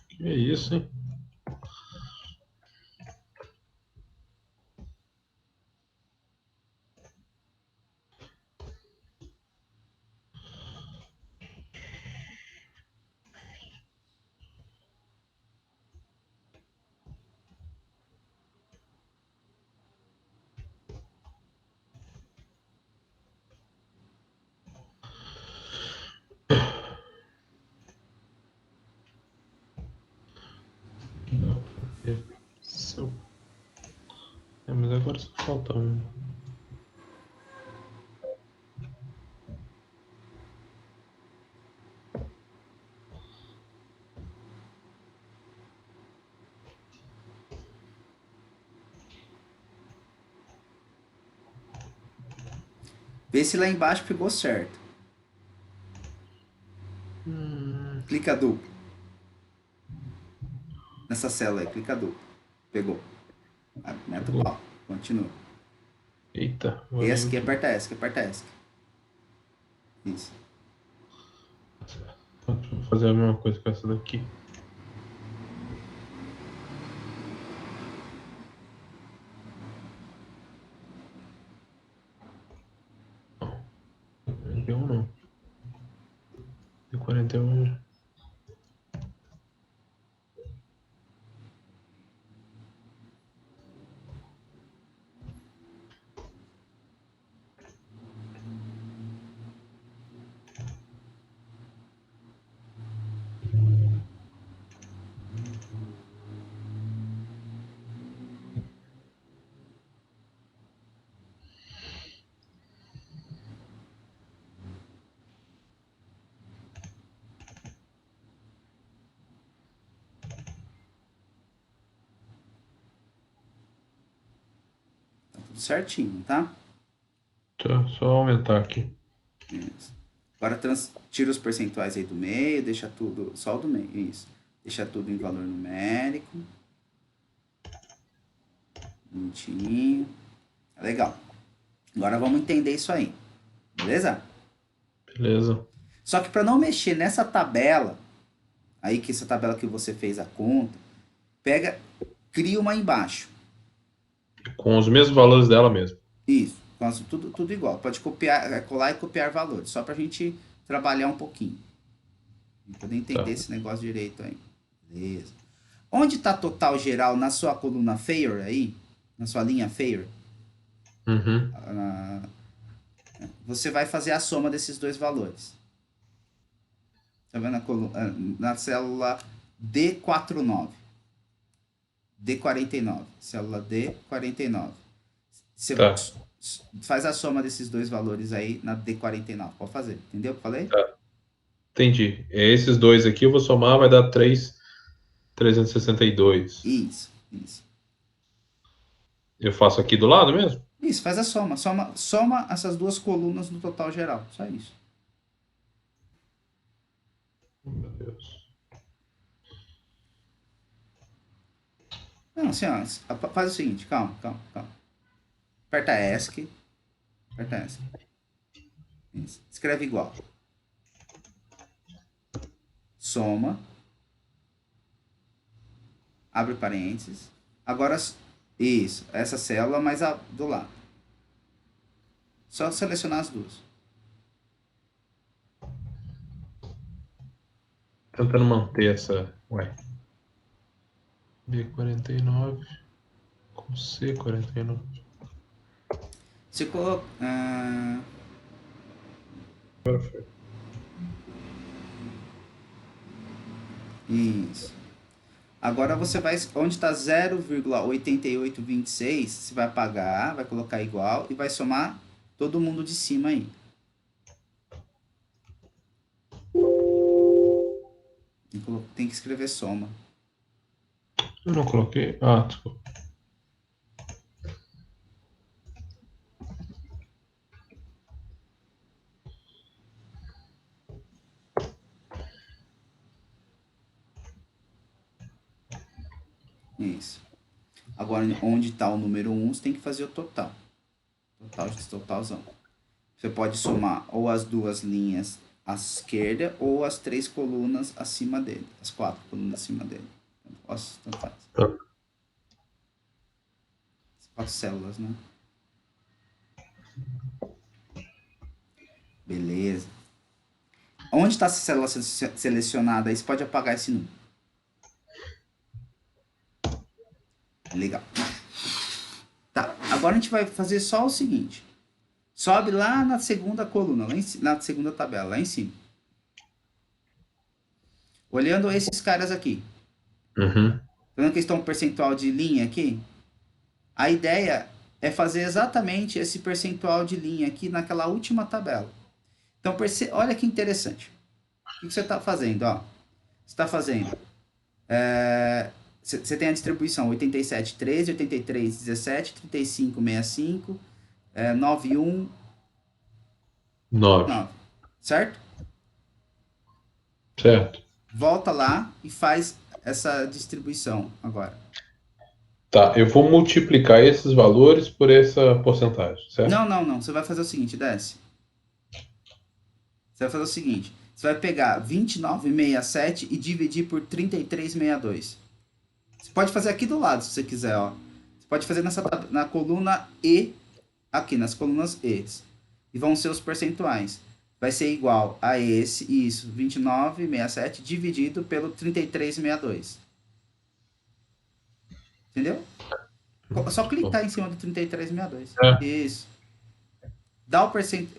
Que é isso, hein? Não. Seu- mas agora só falta um. Vê se lá embaixo pegou certo. Hum, Clica duplo. Nessa célula aí, clica duplo. Pegou. Meta o pegou. pau. Continua. Eita, agora eu ESC, que. aperta ESC, aperta ESC. Isso. Deixa eu fazer a mesma coisa com essa daqui. Não, 41 não. Deu 41. tudo certinho, tá? Tá, só aumentar aqui. Isso. Agora tira os percentuais aí do meio, deixa tudo, só o do meio, isso. Deixa tudo em valor numérico. Bonitinho. Legal. Agora vamos entender isso aí. Beleza? Beleza. Só que para não mexer nessa tabela, aí que essa tabela que você fez a conta, pega, cria uma embaixo. Com os mesmos valores dela mesmo. Isso. Tudo igual. Pode copiar, colar e copiar valores. Só pra gente trabalhar um pouquinho. Pra poder entender Tá. esse negócio direito aí. Beleza. Onde está total geral na sua coluna Fair aí? Na sua linha Fair? Uhum. Você vai fazer a soma desses dois valores. Tá vendo na célula D49. D49. Célula D49. Você Tá. faz a soma desses dois valores aí na D49. Pode fazer. Entendeu o que eu falei? Tá. Entendi. Esses dois aqui eu vou somar, vai dar 3.362. Isso. Eu faço aqui do lado mesmo? Isso, faz a soma. Soma essas duas colunas no total geral. Só isso. Meu Deus. Não, assim, ó, faz o seguinte, calma. Aperta ESC. Aperta ESC. Isso. Escreve igual. Soma. Abre parênteses. Agora, isso, essa célula mais a do lado. Só selecionar as duas. Tentando manter essa. Ué. B49 com C49. Você coloca. Agora foi. Isso. Agora você vai. Onde está 0,8826, você vai apagar, vai colocar igual e vai somar todo mundo de cima aí. Tem que escrever soma. Eu não coloquei. Ah, desculpa. Isso. Agora, onde está o número 1, você tem que fazer o total. Totalzão. Você pode somar ou as duas linhas à esquerda ou as três colunas acima dele. As quatro colunas acima dele. Tanto faz. Tá. As quatro células, né? Beleza. Onde está essa célula selecionada aí, você pode apagar esse número. Legal. Tá, agora a gente vai fazer só o seguinte. Sobe lá na segunda coluna, na segunda tabela, lá em cima. Olhando esses caras aqui. Uhum. Vendo que estão um percentual de linha aqui? A ideia é fazer exatamente esse percentual de linha aqui naquela última tabela. Então, olha que interessante. O que você está fazendo? Ó, você está fazendo... Você tem a distribuição 87, 13, 83, 17, 35, 65, 91, 9. 9. Certo? Certo. Volta lá e faz essa distribuição agora. Tá, eu vou multiplicar esses valores por essa porcentagem, certo? Não. Você vai fazer o seguinte, desce. Você vai fazer o seguinte. Você vai pegar 29,67 e dividir por 33,62. Você pode fazer aqui do lado, se você quiser, ó. Você pode fazer na coluna E, aqui, nas colunas E. E vão ser os percentuais. Vai ser igual a isso, 29,67 dividido pelo 33,62. Entendeu? Só clicar em cima do 33,62. É. Isso.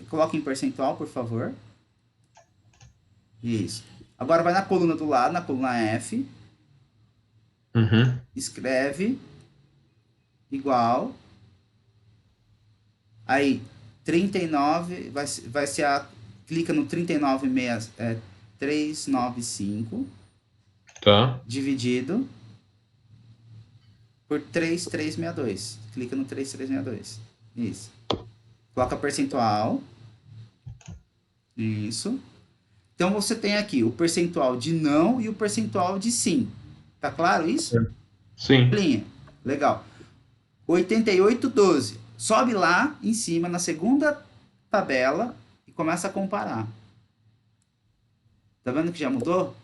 Coloca em percentual, por favor. Isso. Agora vai na coluna do lado, na coluna F. Uhum. Escreve igual. Aí, 39 vai ser a. Clica no 395 Tá. dividido por 3,362. Clica no 3,362. Isso. Coloca percentual. Isso. Então você tem aqui o percentual de não e o percentual de sim. Tá claro isso? Sim. Linha. Legal. 88,12. Sobe lá em cima na segunda tabela e começa a comparar. Tá vendo que já mudou?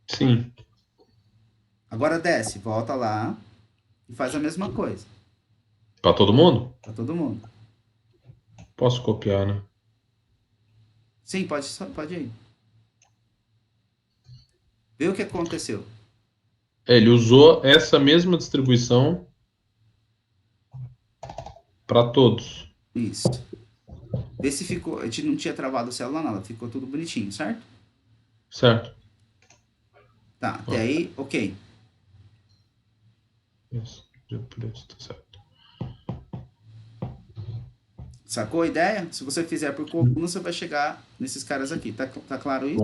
Sim. Agora desce, volta lá e faz a mesma coisa Para todo mundo? para todo mundo. Posso copiar, né? Sim, pode ir. Vê o que aconteceu. Ele usou essa mesma distribuição para todos. Isso. Vê se ficou. A gente não tinha travado a célula nada, ficou tudo bonitinho, certo? Certo? Tá, até Ó, aí, ok. isso. Tá certo. Sacou a ideia? Se você fizer por coluna, você vai chegar nesses caras aqui. Tá claro isso?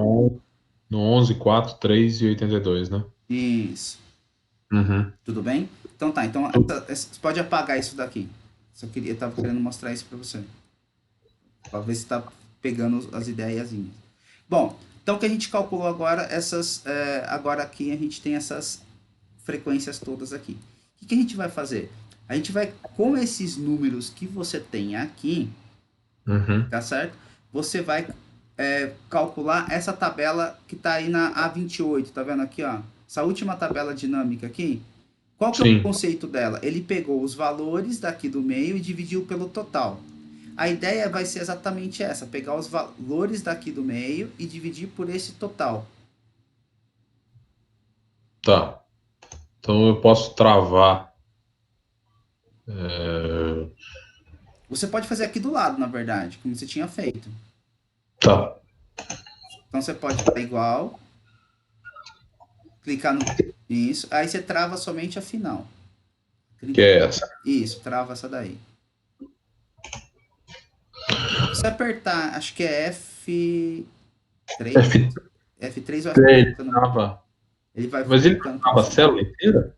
No 11, 4, 3 e 82, né? Isso. Uhum. Tudo bem? Então tá. Então você pode apagar isso daqui. Eu tava querendo mostrar isso para você. Pra ver se tá pegando as ideiazinhas. Bom, então o que a gente calculou agora, agora aqui a gente tem essas frequências todas aqui. O que a gente vai fazer? A gente vai, com esses números que você tem aqui, Uhum. tá certo? Você vai calcular essa tabela que está aí na A28, tá vendo aqui, ó? Essa última tabela dinâmica aqui. Qual que é o Sim. conceito dela? Ele pegou os valores daqui do meio e dividiu pelo total. A ideia vai ser exatamente essa, pegar os valores daqui do meio e dividir por esse total. Tá. Então eu posso travar. é, Você pode fazer aqui do lado, na verdade, como você tinha feito. Tá. Então você pode dar igual, clicar no isso, aí você trava somente a final. Que é essa. Isso, trava essa daí. Se apertar, acho que é F3, F3 ou F3 F4, trava. ele vai Mas ele ficando trava a crescendo. célula inteira?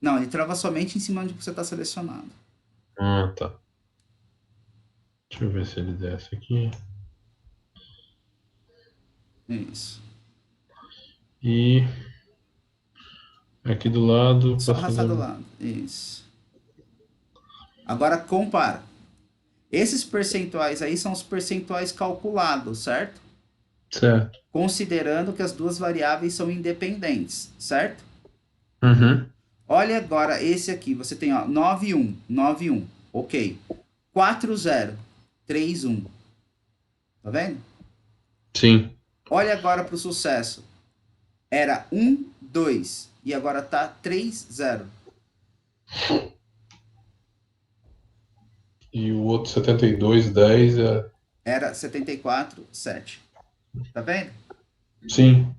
Não, ele trava somente em cima onde você está selecionado. Ah, tá. Deixa eu ver se ele desce aqui. Isso. E aqui do lado, Só posso arrastar do fazer. lado. Isso. Agora compara. Esses percentuais aí são os percentuais calculados, certo? Certo. Considerando que as duas variáveis são independentes, certo? Uhum. Olha agora esse aqui, você tem ó, 9,1, 9,1, ok. 4,0, 3,1, tá vendo? Sim. Olha agora para o sucesso, era 1, 2 e agora tá 3, 0. E o outro 72, 10 é. Era 74, 7. Tá vendo? Sim.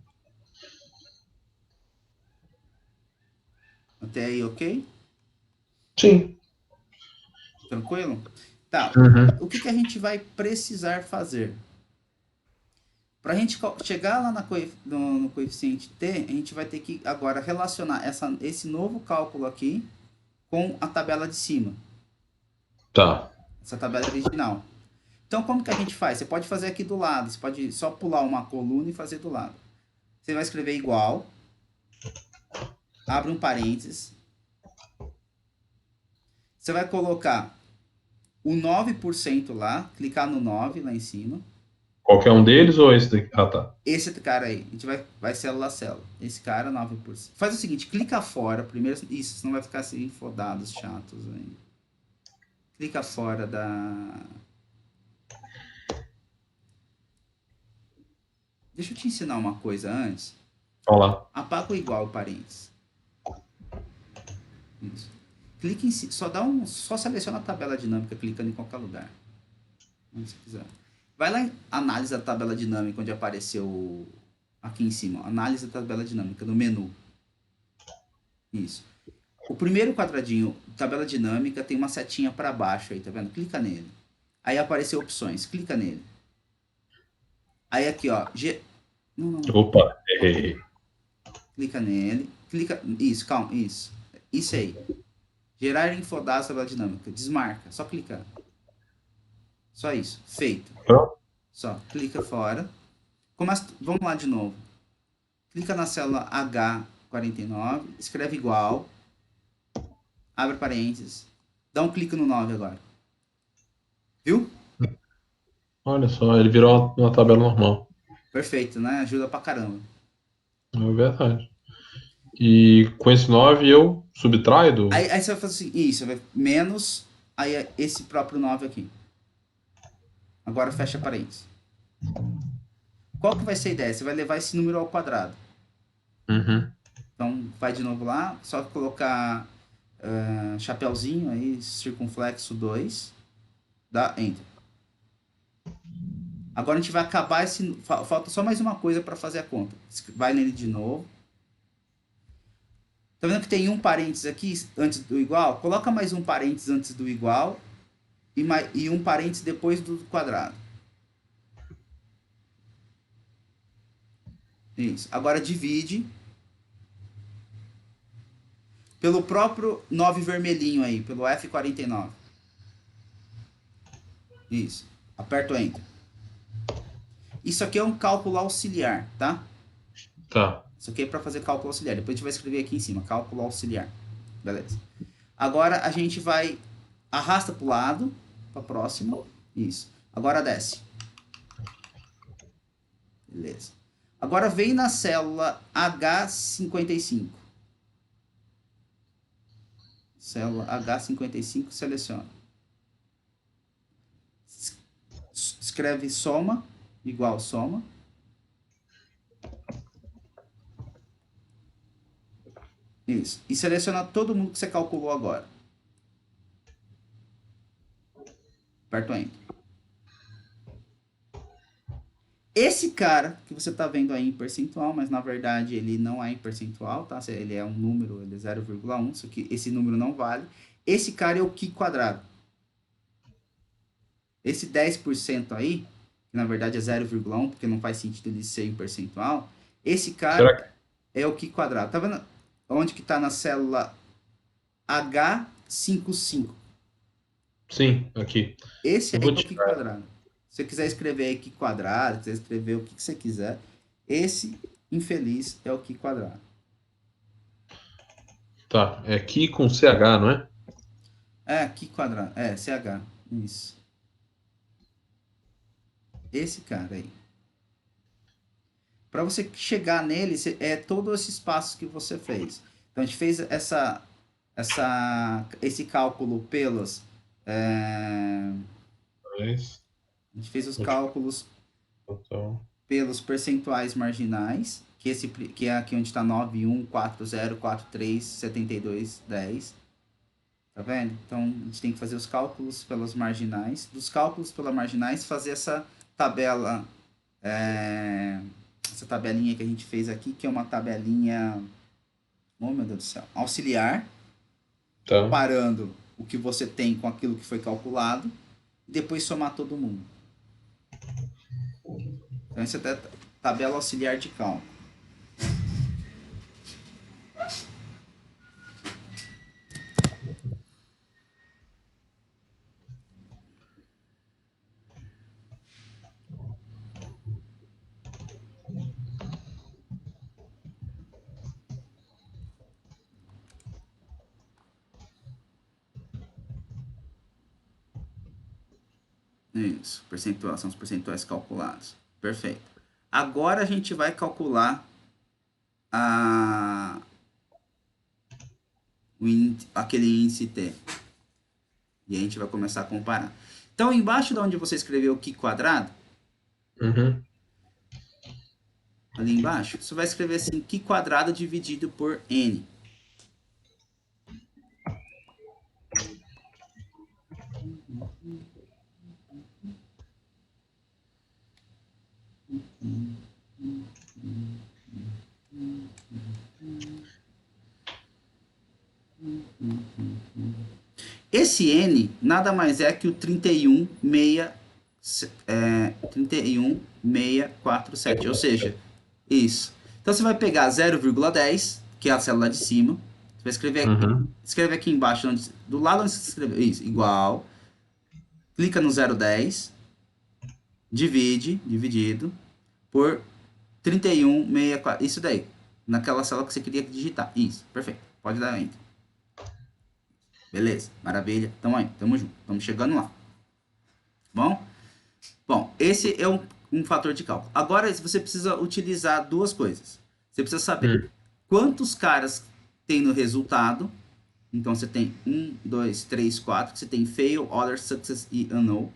Até aí, ok? Sim. Tranquilo? Tá. Uhum. O que a gente vai precisar fazer? Para a gente chegar lá no coeficiente t, a gente vai ter que agora relacionar esse novo cálculo aqui com a tabela de cima, Tá. essa tabela original. Então, como que a gente faz? Você pode fazer aqui do lado, você pode só pular uma coluna e fazer do lado. Você vai escrever igual, abre um parênteses, você vai colocar o 9% lá, clicar no 9 lá em cima. Qualquer um deles ou esse daqui? Ah, tá. Esse cara aí, a gente vai célula a célula. Esse cara, 9%. Faz o seguinte, clica fora primeiro. Isso, senão vai ficar assim, fodados, chatos aí. Clica fora da... Deixa eu te ensinar uma coisa antes. Vamos lá. Apaga o igual, parênteses. Isso. Clica em si, só seleciona a tabela dinâmica clicando em qualquer lugar. Onde você quiser. Vai lá em análise da tabela dinâmica, onde apareceu aqui em cima. Análise da tabela dinâmica, no menu. Isso. O primeiro quadradinho, tabela dinâmica, tem uma setinha para baixo aí, tá vendo? Clica nele. Aí apareceu opções, clica nele. Aí aqui, ó, não, não, não. Opa, errei. Clica nele. Clica, isso, calma, isso. Isso aí. Gerar infodados da tabela dinâmica. Desmarca. Só clicar. Só isso. Feito. Pronto. Só. Clica fora. Vamos lá de novo. Clica na célula H49. Escreve igual. Abre parênteses. Dá um clique no 9 agora. Viu? Olha só, ele virou uma tabela normal. Perfeito, né? Ajuda pra caramba. É verdade. E com esse 9 eu subtraio do. Aí você vai fazer assim, isso, vai menos, aí é esse próprio 9 aqui. Agora fecha parênteses. Qual que vai ser a ideia? Você vai levar esse número ao quadrado. Uhum. Então, vai de novo lá, só colocar chapeuzinho aí, circunflexo 2, dá Enter. Agora a gente vai acabar esse... Falta só mais uma coisa para fazer a conta. Vai nele de novo. Tá vendo que tem um parênteses aqui antes do igual? Coloca mais um parênteses antes do igual e um parênteses depois do quadrado. Isso. Agora divide pelo próprio 9 vermelhinho aí, pelo F49. Isso. Aperta o Enter. Isso aqui é um cálculo auxiliar, tá? Tá. Isso aqui é para fazer cálculo auxiliar. Depois a gente vai escrever aqui em cima, cálculo auxiliar. Beleza. Agora a gente vai arrasta para o lado, para próximo. Isso. Agora desce. Beleza. Agora vem na célula H55. Célula H55, seleciona. Escreve soma, igual soma. Isso. E seleciona todo mundo que você calculou agora. Aperta o Enter. Esse cara que você está vendo aí em percentual, mas na verdade ele não é em percentual, tá? Ele é um número, ele é 0,1, só que esse número não vale. Esse cara é o Q quadrado. Esse 10% aí, que na verdade é 0,1, porque não faz sentido ele ser em percentual, esse cara é o Q quadrado. Tá vendo onde que está na célula H55? Sim, aqui. Esse Eu aí vou é o Q tirar. quadrado. Se você quiser escrever aí Q quadrado, quiser escrever o que você quiser, esse infeliz é o Q quadrado. Tá. É aqui com CH, não é? É, Q quadrado. É, CH. Isso. Esse cara aí. Para você chegar nele, é todos esses passos que você fez. Então a gente fez esse cálculo pelos. Mas, A gente fez os vou tirar. cálculos Então, pelos percentuais marginais, que é aqui onde está 9, 1, 4, 0, 4, 3, 72, 10. Tá vendo? Então a gente tem que fazer os cálculos pelas marginais. Dos cálculos pelas marginais, fazer essa tabela. Essa tabelinha que a gente fez aqui, que é uma tabelinha. Oh, meu Deus do céu. Auxiliar, tá. comparando o que você tem com aquilo que foi calculado. E depois somar todo mundo. Então, essa é a tabela auxiliar de cálculo. Isso, percentual, são os percentuais calculados. Perfeito. Agora a gente vai calcular a, aquele índice T. E a gente vai começar a comparar. Então, embaixo de onde você escreveu Q quadrado, Uhum. ali embaixo, você vai escrever assim, Q quadrado dividido por N. Esse N nada mais é que o 31647, ou seja, isso. Então você vai pegar 0,10, que é a célula de cima, você vai escrever, Uhum. escreve aqui embaixo, do lado onde você escreveu, isso, igual, clica no 0,10, dividido, por 31,64, isso daí, naquela célula que você queria digitar, isso, perfeito, pode dar enter. Beleza, maravilha, tamo aí, tamo junto, tamo chegando lá. Bom? Bom, esse é um fator de cálculo. Agora você precisa utilizar duas coisas. Você precisa saber Hum. quantos caras tem no resultado. Então você tem 1, 2, 3, 4. Você tem fail, other, success e unknown.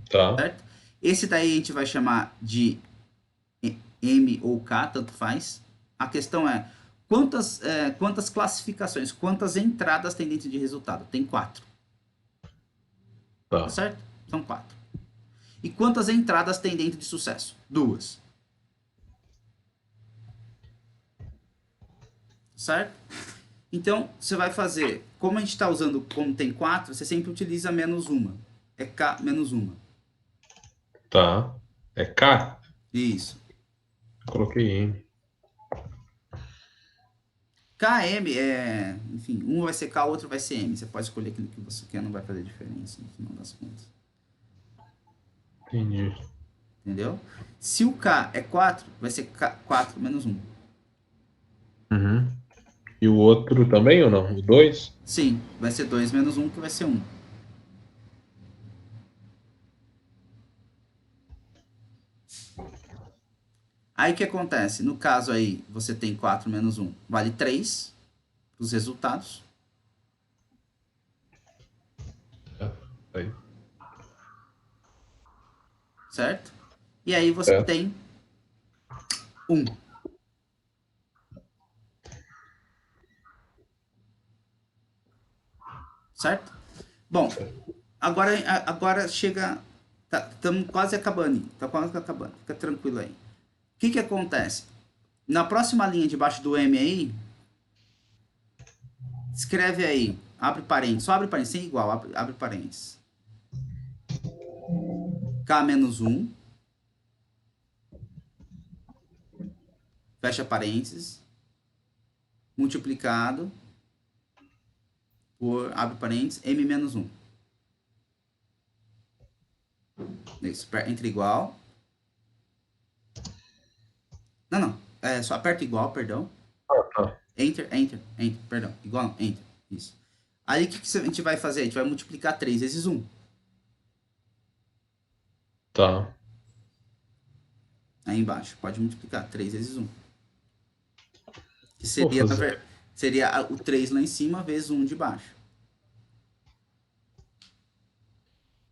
Tá. Certo? Esse daí a gente vai chamar de M ou K, tanto faz. A questão é quantas classificações, quantas entradas tem dentro de resultado? Tem 4. Tá Tá. certo? São 4. E quantas entradas tem dentro de sucesso? 2. Certo? Então, você vai fazer, como a gente está usando, como tem 4, você sempre utiliza menos uma. É K menos uma. Tá. É K? Isso. Coloquei M. KM é, enfim, um vai ser K, outro vai ser M. Você pode escolher aquilo que você quer, não vai fazer diferença no final das contas. Entendi. Entendeu? Se o K é 4, vai ser K, 4 menos um. Uhum. E o outro também ou não? O 2? Sim, vai ser 2 menos um, que vai ser um. Aí o que acontece? No caso aí, você tem 4 menos um, vale 3 os resultados, Aí. certo? E aí você Certo. tem um, certo? Bom, agora chega. Estamos quase acabando. Tá quase acabando. Fica tranquilo aí. O que acontece? Na próxima linha debaixo do M aí, escreve aí. Abre parênteses. Só abre parênteses. Sem igual. Abre parênteses. K menos um. Fecha parênteses. Multiplicado por. Abre parênteses. M menos um. Isso. Entre igual. Não. É só aperta igual, perdão. Tá. Enter, perdão. Igual não, enter. Isso. Aí o que a gente vai fazer? A gente vai multiplicar 3 vezes um. Tá. Aí embaixo. Pode multiplicar 3 vezes um. Que Vou seria, fazer. seria o 3 lá em cima vezes um de baixo.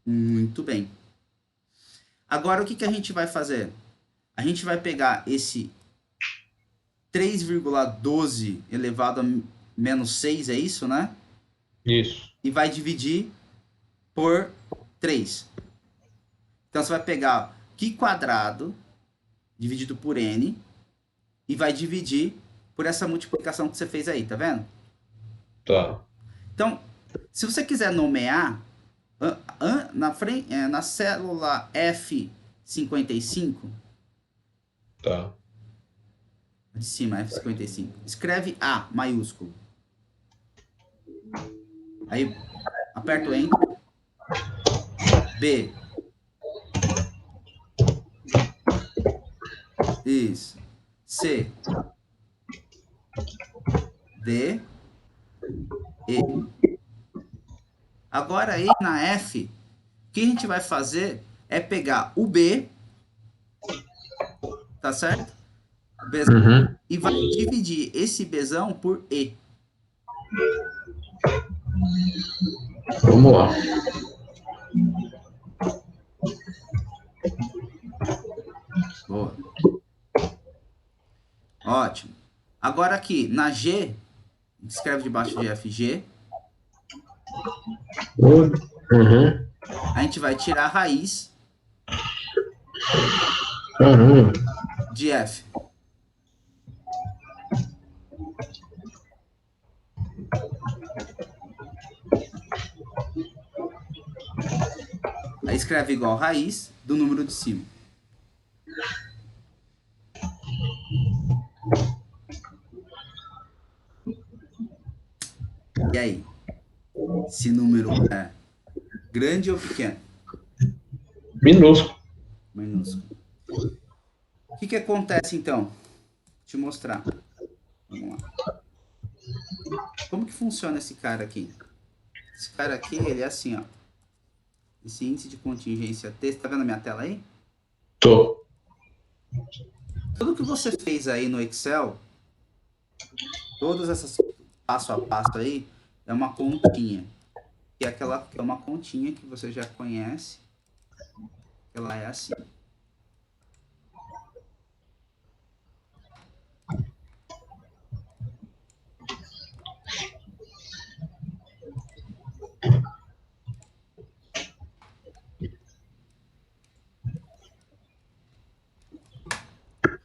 Muito bem. Agora o que a gente vai fazer? A gente vai pegar esse 3,12 elevado a menos 6, é isso, né? Isso. E vai dividir por 3. Então você vai pegar Q quadrado dividido por N e vai dividir por essa multiplicação que você fez aí, tá vendo? Tá. Então, se você quiser nomear, na célula F55, Tá. de cima, F55, escreve A maiúsculo. Aí aperta o Enter. B. Isso. C. D. E. Agora aí na F, o que a gente vai fazer é pegar o B, tá certo? Bzão, Uhum. e vai dividir esse Bzão por E. Vamos lá. Boa. Ótimo. Agora aqui, na G, escreve debaixo de FG, Uhum. a gente vai tirar a raiz Caramba. de F. Aí escreve igual raiz do número de cima. Esse número é grande ou pequeno? Minúsculo. Minúsculo. O que acontece então? Vou te mostrar. Vamos lá. Como que funciona esse cara aqui? Esse cara aqui, ele é assim, ó. Esse índice de contingência T, tá vendo a minha tela aí? Tô. Tudo que você fez aí no Excel, todas essas passo a passo aí, é uma continha. Que é aquela, é uma continha que você já conhece. Ela é assim.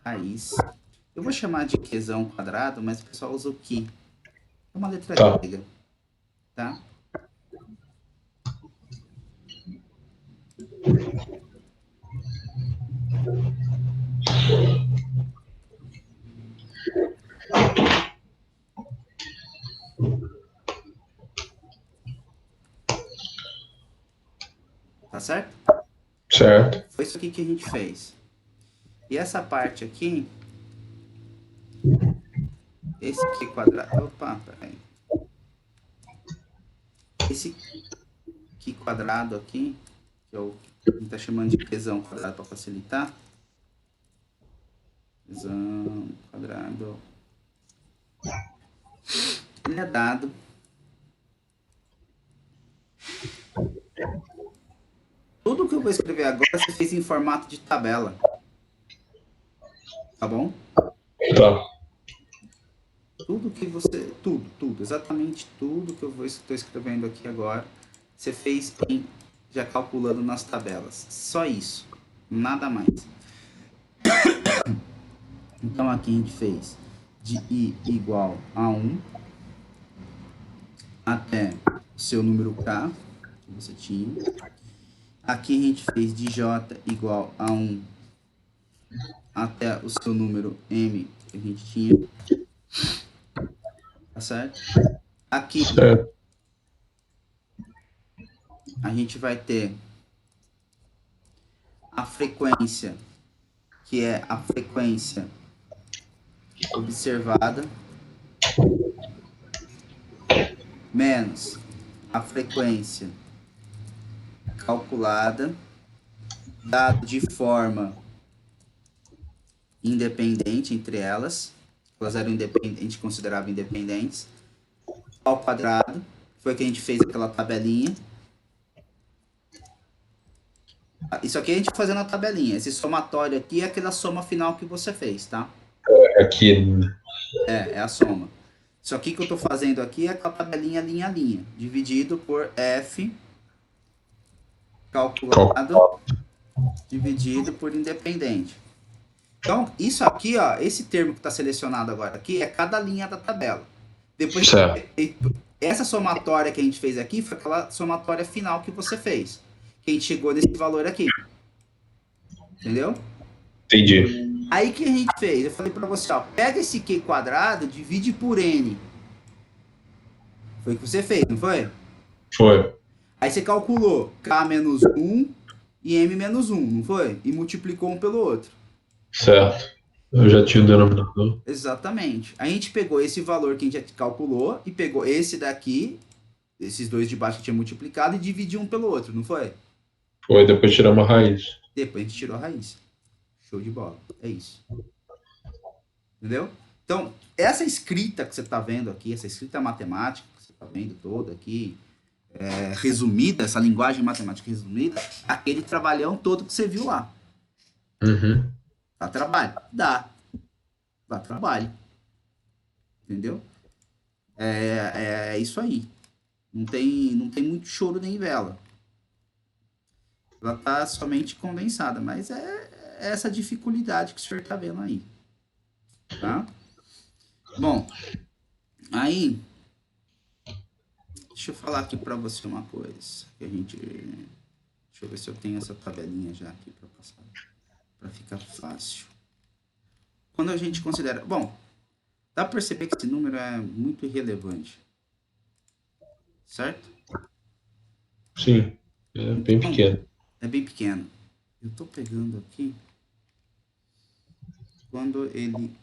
Raiz. Eu vou chamar de Qzão quadrado, mas o pessoal usa o Qi. É uma letra Tá. grega, tá? Tá certo? Certo. Foi isso aqui que a gente fez. E essa parte aqui, esse Q quadrado... Opa, peraí. Esse Q quadrado aqui, que é o que a gente tá chamando de Qzão quadrado para facilitar. Qzão quadrado. Ele é dado. Tudo que eu vou escrever agora você fez em formato de tabela. Tá bom? Tá. Tudo que você. Tudo. Exatamente tudo que eu estou escrevendo aqui agora. Você fez já calculando nas tabelas. Só isso. Nada mais. Então aqui a gente fez de I igual a 1 até o seu número K, que você tinha. Aqui a gente fez de J igual a 1 até o seu número M, que a gente tinha. Tá certo? Aqui Certo. a gente vai ter a frequência, que é a frequência observada, menos a frequência calculada, dado de forma independente entre elas. Elas eram independentes, consideravam independentes. Ao quadrado, foi que a gente fez aquela tabelinha. Isso aqui a gente fazendo a tabelinha. Esse somatório aqui é aquela soma final que você fez, tá? Aqui. É a soma. Isso aqui que eu estou fazendo aqui é aquela tabelinha linha a linha, dividido por F calculado dividido por independente. Então, isso aqui, ó, esse termo que está selecionado agora aqui é cada linha da tabela. Depois, Certo. essa somatória que a gente fez aqui foi aquela somatória final que você fez. Que a gente chegou nesse valor aqui. Entendeu? Entendi. Aí que a gente fez? Eu falei para você, ó, pega esse Q quadrado, divide por N. Foi o que você fez, não foi? Foi. Aí você calculou K menos 1 e M menos 1, não foi? E multiplicou um pelo outro. Certo. Eu já tinha o denominador. Exatamente. A gente pegou esse valor que a gente calculou e pegou esse daqui, esses dois de baixo que tinha multiplicado, e dividiu um pelo outro, não foi? Foi, depois tirar uma raiz. Depois a gente tirou a raiz. Show de bola. É isso. Entendeu? Então, essa escrita que você está vendo aqui, essa escrita matemática que você está vendo toda aqui, resumida, essa linguagem matemática resumida, aquele trabalhão todo que você viu lá. Uhum. Dá trabalho? Dá. Dá trabalho. Entendeu? É isso aí. Não tem muito choro nem vela. Ela está somente condensada, mas é essa dificuldade que o senhor está vendo aí. Tá? Bom, aí deixa eu falar aqui para você uma coisa. Que a gente, deixa eu ver se eu tenho essa tabelinha já aqui para passar, para ficar fácil. Quando a gente considera, bom, dá para perceber que esse número é muito irrelevante, certo? Sim, é bem Então, pequeno. é bem pequeno. Eu tô pegando aqui quando ele.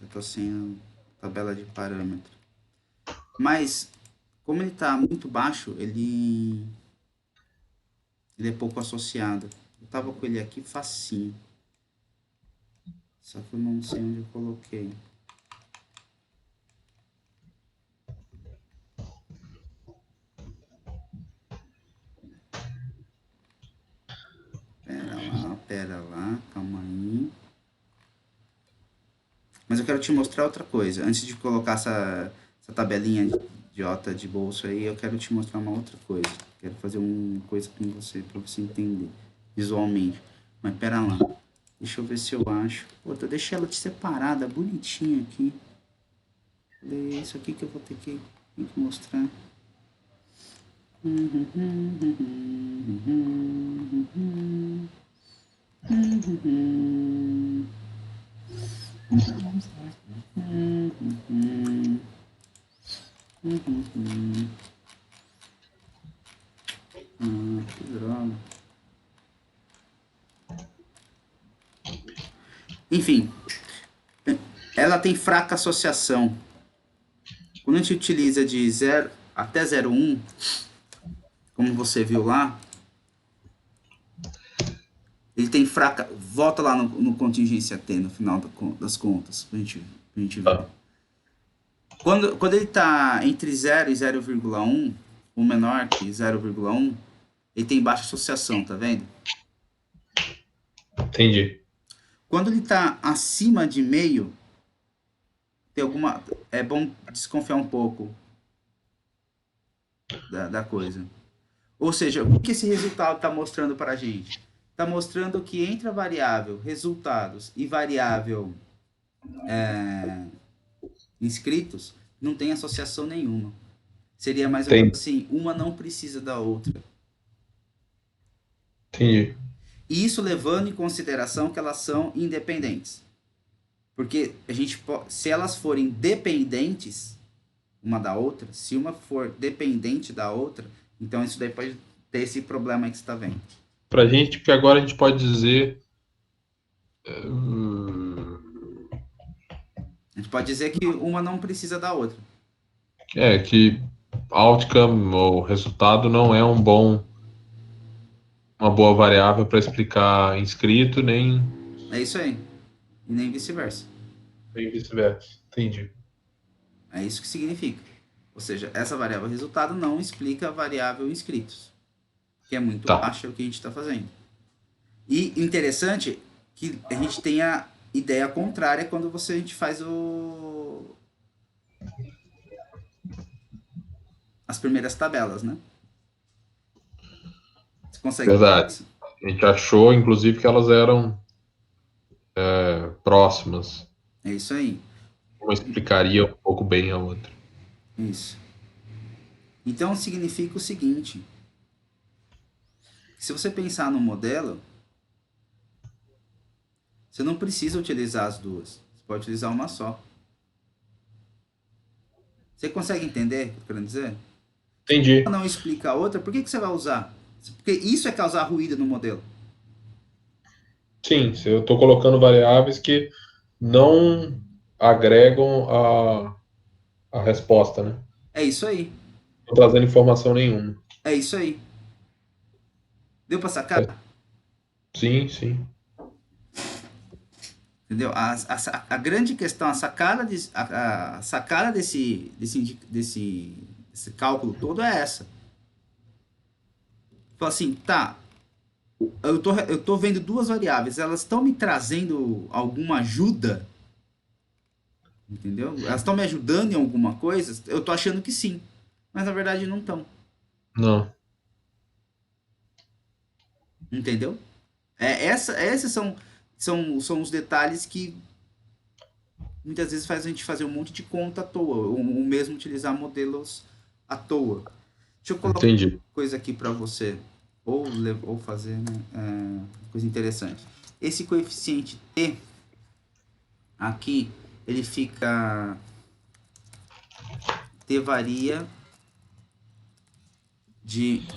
Eu tô sem a tabela de parâmetro. Mas, como ele tá muito baixo, ele é pouco associado. Eu tava com ele aqui facinho. Só que eu não sei onde eu coloquei. Pera lá, calma aí. Mas eu quero te mostrar outra coisa. Antes de colocar essa tabelinha idiota de bolso aí, eu quero te mostrar uma outra coisa. Quero fazer uma coisa com você, pra você entender visualmente. Mas pera lá. Deixa eu ver se eu acho. Pô, eu deixei ela separada, bonitinha aqui. É isso aqui que eu vou ter que mostrar. Que droga. Enfim, ela tem fraca associação. Quando a gente utiliza de 0 até 0,1, como você viu lá, ele tem fraca. Volta lá no contingência T no final das contas, pra gente ver. Tá. Quando ele está entre 0 e 0,1, ou menor que 0,1, ele tem baixa associação, tá vendo? Entendi. Quando ele está acima de meio, tem alguma. É bom desconfiar um pouco da coisa. Ou seja, o que esse resultado está mostrando para a gente? Está mostrando que entre a variável resultados e variável inscritos, não tem associação nenhuma. Seria mais ou menos Entendi. assim, uma não precisa da outra. Entendi. E isso levando em consideração que elas são independentes. Porque se elas forem dependentes uma da outra, se uma for dependente da outra, então isso daí pode ter esse problema aí que você está vendo. Pra gente, que agora a gente pode dizer. hum, A gente pode dizer que uma não precisa da outra. que outcome ou resultado não é uma boa variável para explicar inscrito, É isso aí. E nem vice-versa. nem vice-versa. Entendi. É isso que significa. Ou seja, essa variável resultado não explica a variável inscritos, que é muito Tá. baixa o que a gente está fazendo. E interessante que a gente tem a ideia contrária quando a gente faz as primeiras tabelas, né? Você consegue ver Verdade. isso? A gente achou, inclusive, que elas eram próximas. É isso aí. Uma explicaria um pouco bem a outra. Isso. Então significa o seguinte: se você pensar no modelo, você não precisa utilizar as duas. Você pode utilizar uma só. Você consegue entender o que eu tô querendo dizer? Se uma Entendi. não explica a outra, por que você vai usar? Porque isso é causar ruído no modelo. Sim, se eu estou colocando variáveis que não agregam a resposta, né? É isso aí. Não trazendo informação nenhuma. É isso aí. Deu pra sacar? Sim, sim. Entendeu? A grande questão, a sacada desse cálculo todo é essa. Fala assim, tá, eu tô vendo duas variáveis, elas estão me trazendo alguma ajuda, entendeu? Elas estão me ajudando em alguma coisa? Eu tô achando que sim, mas na verdade não estão, Não. entendeu? Esses são os detalhes que muitas vezes faz a gente fazer um monte de conta à toa, ou mesmo utilizar modelos à toa. Deixa eu colocar Entendi. uma coisa aqui para você, ou fazer, né, coisa interessante. Esse coeficiente t aqui, ele fica... t varia de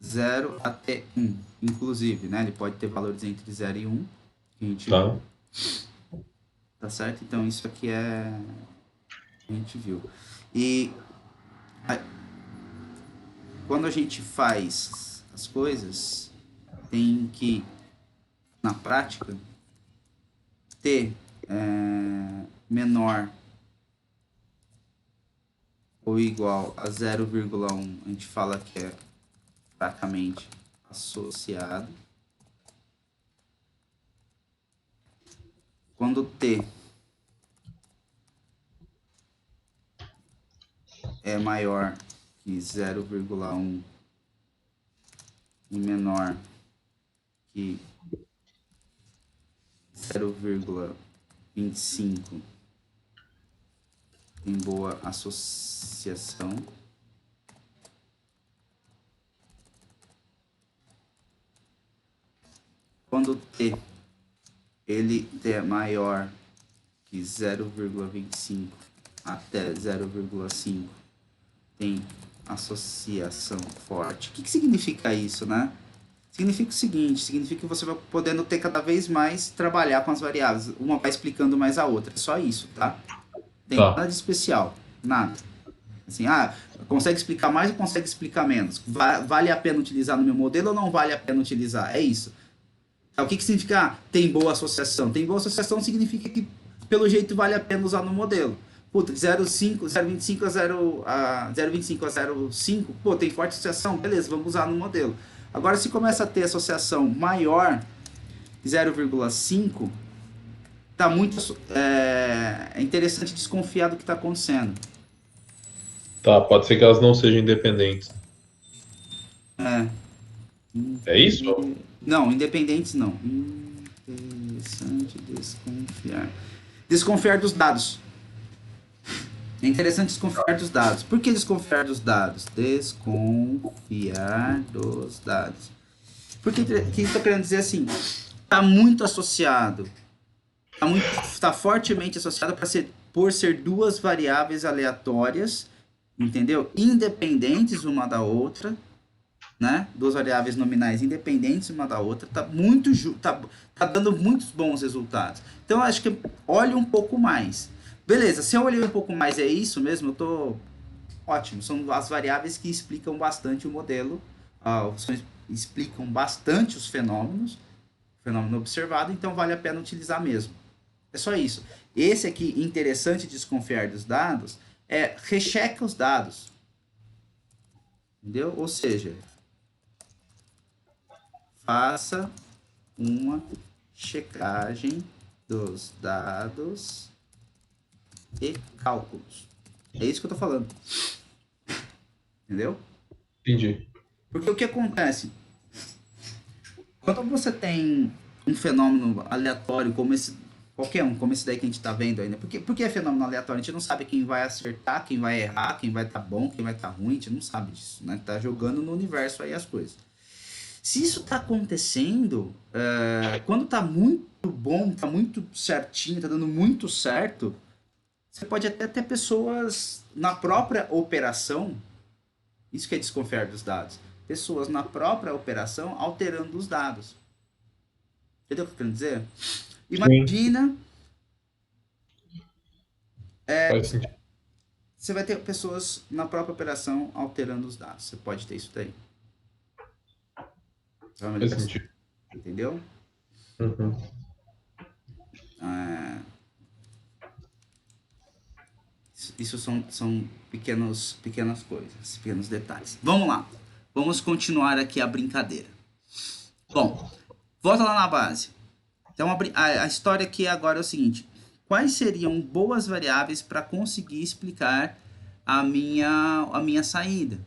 0 até 1, inclusive, né? Ele pode ter valores entre 0 e 1, que a gente Tá. viu. Tá certo? Então, isso aqui é... a gente viu. E quando a gente faz as coisas, tem que, na prática, ter menor ou igual a 0,1, a gente fala que é fracamente associado. Quando t é maior que 0,1 e menor que 0,25, tem boa associação. Quando t ele é maior que 0,25 até 0,5, tem associação forte. O que significa isso, né? Significa o seguinte, significa que você vai podendo ter cada vez mais trabalhar com as variáveis, uma vai explicando mais a outra, só isso, tá? Tem nada de especial, nada. Assim, consegue explicar mais ou consegue explicar menos? Vale a pena utilizar no meu modelo ou não vale a pena utilizar? É isso. O que significa tem boa associação? Tem boa associação significa que, pelo jeito, vale a pena usar no modelo. Puta, 0,25 a 0,5, pô, tem forte associação? Beleza, vamos usar no modelo. Agora, se começa a ter associação maior que 0,5, tá muito... é interessante desconfiar do que está acontecendo. Tá, pode ser que elas não sejam independentes. É. É isso? Não, independentes não. Interessante desconfiar. Desconfiar dos dados. É interessante desconfiar dos dados. Por que desconfiar dos dados? Desconfiar dos dados. Porque que estou querendo dizer assim? Está muito associado. Tá fortemente associado por ser duas variáveis aleatórias, entendeu? Independentes uma da outra, né? Duas variáveis nominais independentes uma da outra. Tá dando muitos bons resultados. Então, eu acho que olhe um pouco mais. Beleza, se eu olhei um pouco mais, é isso mesmo? Eu tô ótimo. São as variáveis que explicam bastante o modelo, explicam bastante os fenômenos, o fenômeno observado, então vale a pena utilizar mesmo. É só isso. Esse aqui, interessante desconfiar dos dados, recheca os dados. Entendeu? Ou seja, faça uma checagem dos dados e cálculos. É isso que eu tô falando. Entendeu? Entendi. Porque o que acontece? Quando você tem um fenômeno aleatório como esse, qualquer um, como esse daí que a gente tá vendo ainda, por que é fenômeno aleatório? A gente não sabe quem vai acertar, quem vai errar, quem vai estar bom, quem vai estar ruim, a gente não sabe disso, né? Tá jogando no universo aí as coisas. Se isso tá acontecendo, quando tá muito bom, tá muito certinho, tá dando muito certo, você pode até ter pessoas na própria operação, isso que é desconfiar dos dados, pessoas na própria operação alterando os dados. Entendeu o que eu quero dizer? Sim, Imagina, faz sentido. você vai ter pessoas na própria operação alterando os dados. Você pode ter isso daí. Faz sentido. Entendeu? Uhum. Isso são pequenas coisas, pequenos detalhes. Vamos lá. Vamos continuar aqui a brincadeira. Bom, volta lá na base. Então, a história aqui agora é o seguinte. Quais seriam boas variáveis para conseguir explicar a minha saída?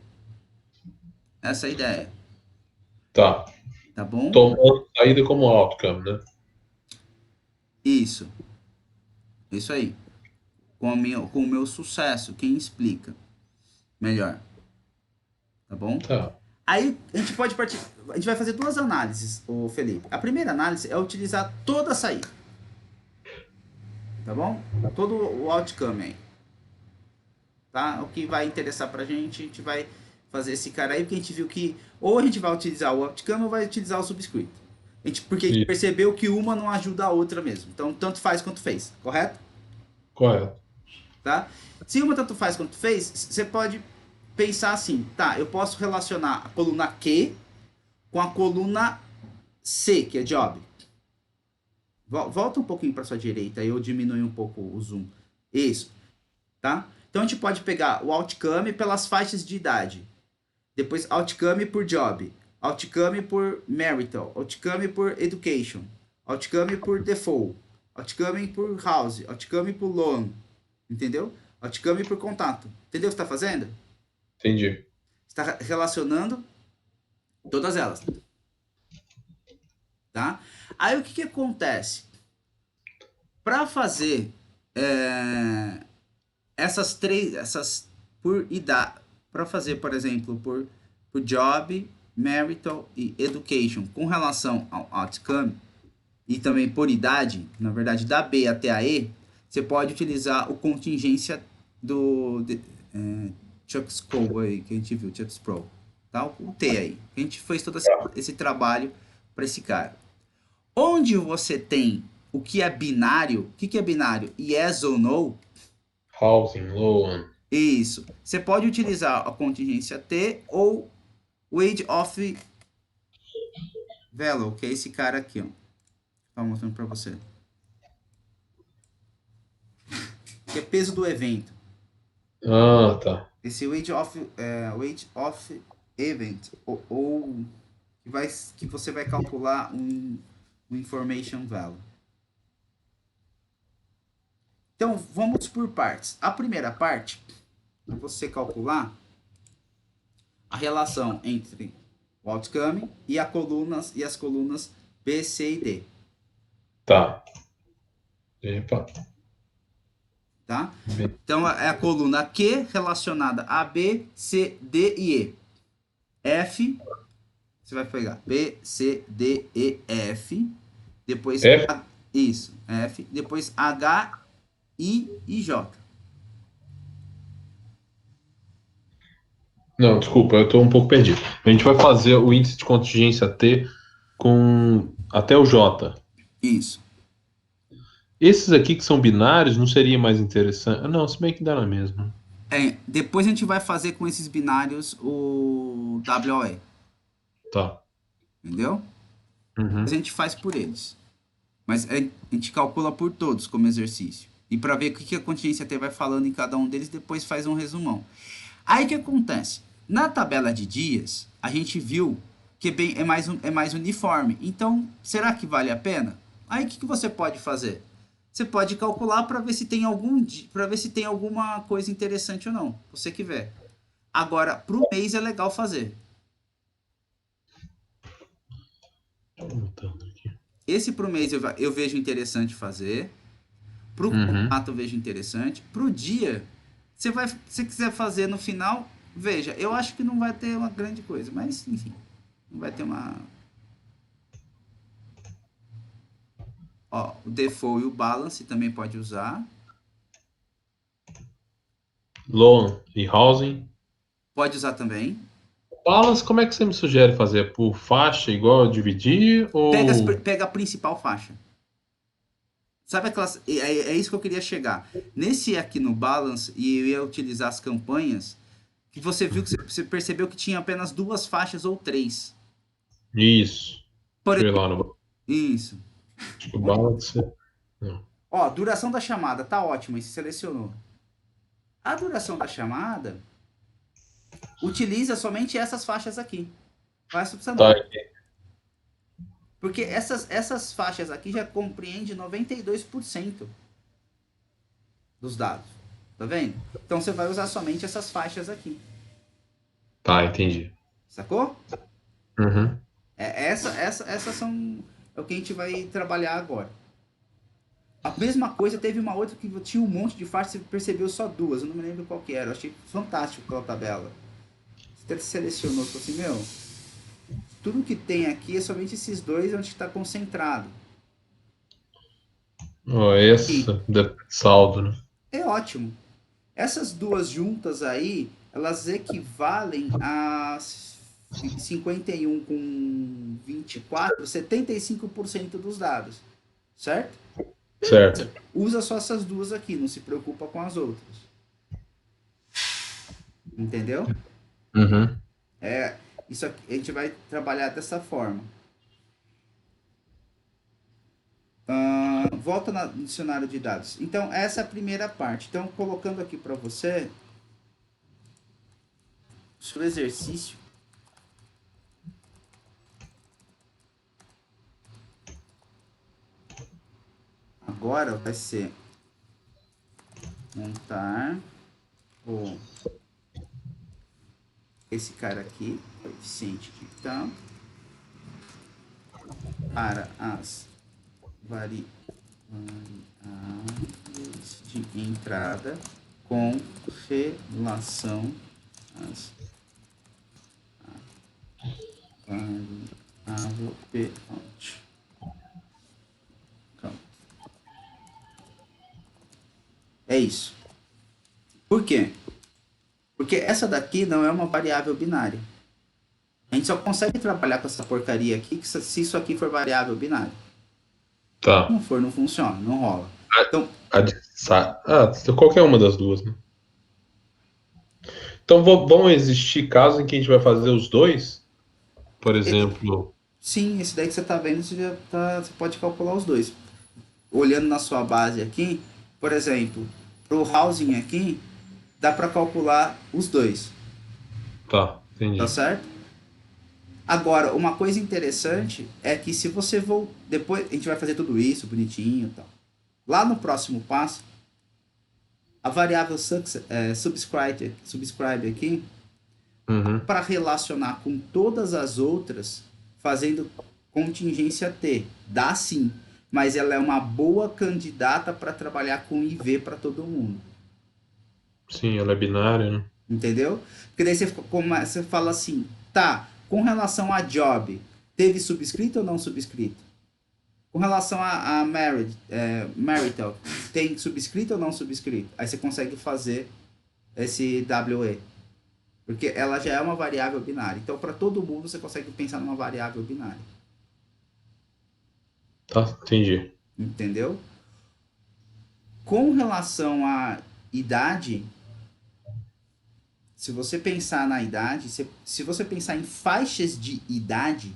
Essa é a ideia. Tá. Tá bom? Tomando saída como outcome, né? Isso. Isso aí. Com o meu sucesso, quem explica melhor. Tá bom? Tá. Aí a gente pode partir. A gente vai fazer duas análises, o Felipe. A primeira análise é utilizar toda a saída. Tá bom? Todo o outcome aí. Tá? O que vai interessar pra gente, a gente vai fazer esse cara aí, porque a gente viu que ou a gente vai utilizar o outcome ou vai utilizar o subscript. Porque a gente E, percebeu que uma não ajuda a outra mesmo. Então, tanto faz quanto fez, correto? correto. Tá? Se uma tanto faz quanto fez, você pode pensar assim, tá, eu posso relacionar a coluna Q com a coluna C, que é job. Volta um pouquinho para sua direita, aí eu diminui um pouco o zoom. Isso, tá? Então a gente pode pegar o outcome pelas faixas de idade. Depois outcome por job, outcome por marital, outcome por education, outcome por default, outcome por house, outcome por loan, entendeu? Outcome por contato. Entendeu o que está fazendo? Entendi. Está relacionando todas elas, tá? Aí o que acontece? Para fazer essas por idade, para fazer, por exemplo, por job, marital e education, com relação ao outcome e também por idade, na verdade da B até a E, você pode utilizar o contingência do Chuck Scroll aí, que a gente viu, Chuck Scroll, tá? O T aí. A gente fez todo esse trabalho para esse cara. Onde você tem o que é binário, o que é binário? Yes ou no? Housing, loan. Isso. Você pode utilizar a contingência T ou o age of value, que é esse cara aqui, ó. Tá mostrando para você. Que é peso do evento. Ah, tá. Esse wage of event ou que você vai calcular um information value. Então vamos por partes. A primeira parte é você calcular a relação entre o outcome e as colunas B, C e D, Tá. Epa. tá? Bem, Então é a coluna Q relacionada a B, C, D e E. F, você vai pegar B, C, D, E, F. Depois F? isso, F. Depois H, I e J. Não, desculpa, eu tô um pouco perdido. A gente vai fazer o índice de contingência T com até o J. Isso. Esses aqui que são binários não seria mais interessante? Não, se bem que dá na mesma. Depois a gente vai fazer com esses binários o WOE, Tá. entendeu? A Uhum. gente faz por eles. Mas a gente calcula por todos como exercício. E para ver o que a contingência T vai falando em cada um deles, depois faz um resumão. Aí o que acontece? Na tabela de dias, a gente viu que é mais uniforme. Então, será que vale a pena? Aí o que você pode fazer? Você pode calcular para ver se tem para ver se tem alguma coisa interessante ou não. Você que vê. Agora, para o mês é legal fazer. Tô anotando aqui. Esse para o mês eu vejo interessante fazer. Para o Uhum. contato eu vejo interessante. Para o dia, se você quiser fazer no final, veja. Eu acho que não vai ter uma grande coisa, mas enfim, não vai ter uma. Ó, o default e o balance também pode usar. Loan e housing. Pode usar também. Balas, como é que você me sugere fazer? Por faixa igual dividir ou. Pega a principal faixa. Sabe aquelas. É isso que eu queria chegar. Nesse aqui no balance, e eu ia utilizar as campanhas, que você viu que você percebeu que tinha apenas duas faixas ou três. Isso. Por Deixa eu ir lá no. isso. Acho que o balance. Não. Ó, duração da chamada, tá ótimo, aí você selecionou. A duração da chamada utiliza somente essas faixas aqui. Vai Tá. subsanar. Porque essas faixas aqui já compreendem 92% dos dados. Tá vendo? Então você vai usar somente essas faixas aqui. Tá, entendi. Sacou? Uhum. Essas são é o que a gente vai trabalhar agora. A mesma coisa, teve uma outra que tinha um monte de faixas, você percebeu só duas. Eu não me lembro qual que era. Eu achei fantástico aquela tabela. Você selecionou, falou assim, meu, tudo que tem aqui é somente esses dois onde está concentrado. Ó, E essa deve ter saldo, né? é ótimo. Essas duas juntas aí, elas equivalem a 51 com 24, 75% dos dados, certo? Certo. Usa só essas duas aqui, não se preocupa com as outras. Entendeu? Uhum. Isso aqui, a gente vai trabalhar dessa forma. Volta no dicionário de dados. Então, essa é a primeira parte. Então, colocando aqui para você, o exercício agora vai ser montar o, esse cara aqui, coeficiente de tanto, para as variáveis de entrada com relação às variável p-out. É isso. Por quê? Porque essa daqui não é uma variável binária. A gente só consegue trabalhar com essa porcaria aqui se isso aqui for variável binária. Se Tá. não for, não funciona, não rola. Então, Qualquer uma das duas, né? Então vão existir casos em que a gente vai fazer os dois? Por exemplo. sim, esse daí que você está vendo, você pode calcular os dois. Olhando na sua base aqui, por exemplo, para o housing aqui, dá para calcular os dois, Tá, tá entendi. certo? Agora, uma coisa interessante é que se você for. Depois a gente vai fazer tudo isso bonitinho e tal. Lá no próximo passo, a variável subscribe aqui, Uhum. para relacionar com todas as outras, fazendo contingência T. Dá sim, mas ela é uma boa candidata para trabalhar com IV para todo mundo. Sim, ela é binária, né? Entendeu? Porque daí você fala assim, tá, com relação a job, teve subscrito ou não subscrito? Com relação a marital, tem subscrito ou não subscrito? Aí você consegue fazer esse WE. Porque ela já é uma variável binária. Então, para todo mundo, você consegue pensar numa variável binária. Tá, entendi. Entendeu? Com relação à idade, se você pensar na idade, se você pensar em faixas de idade,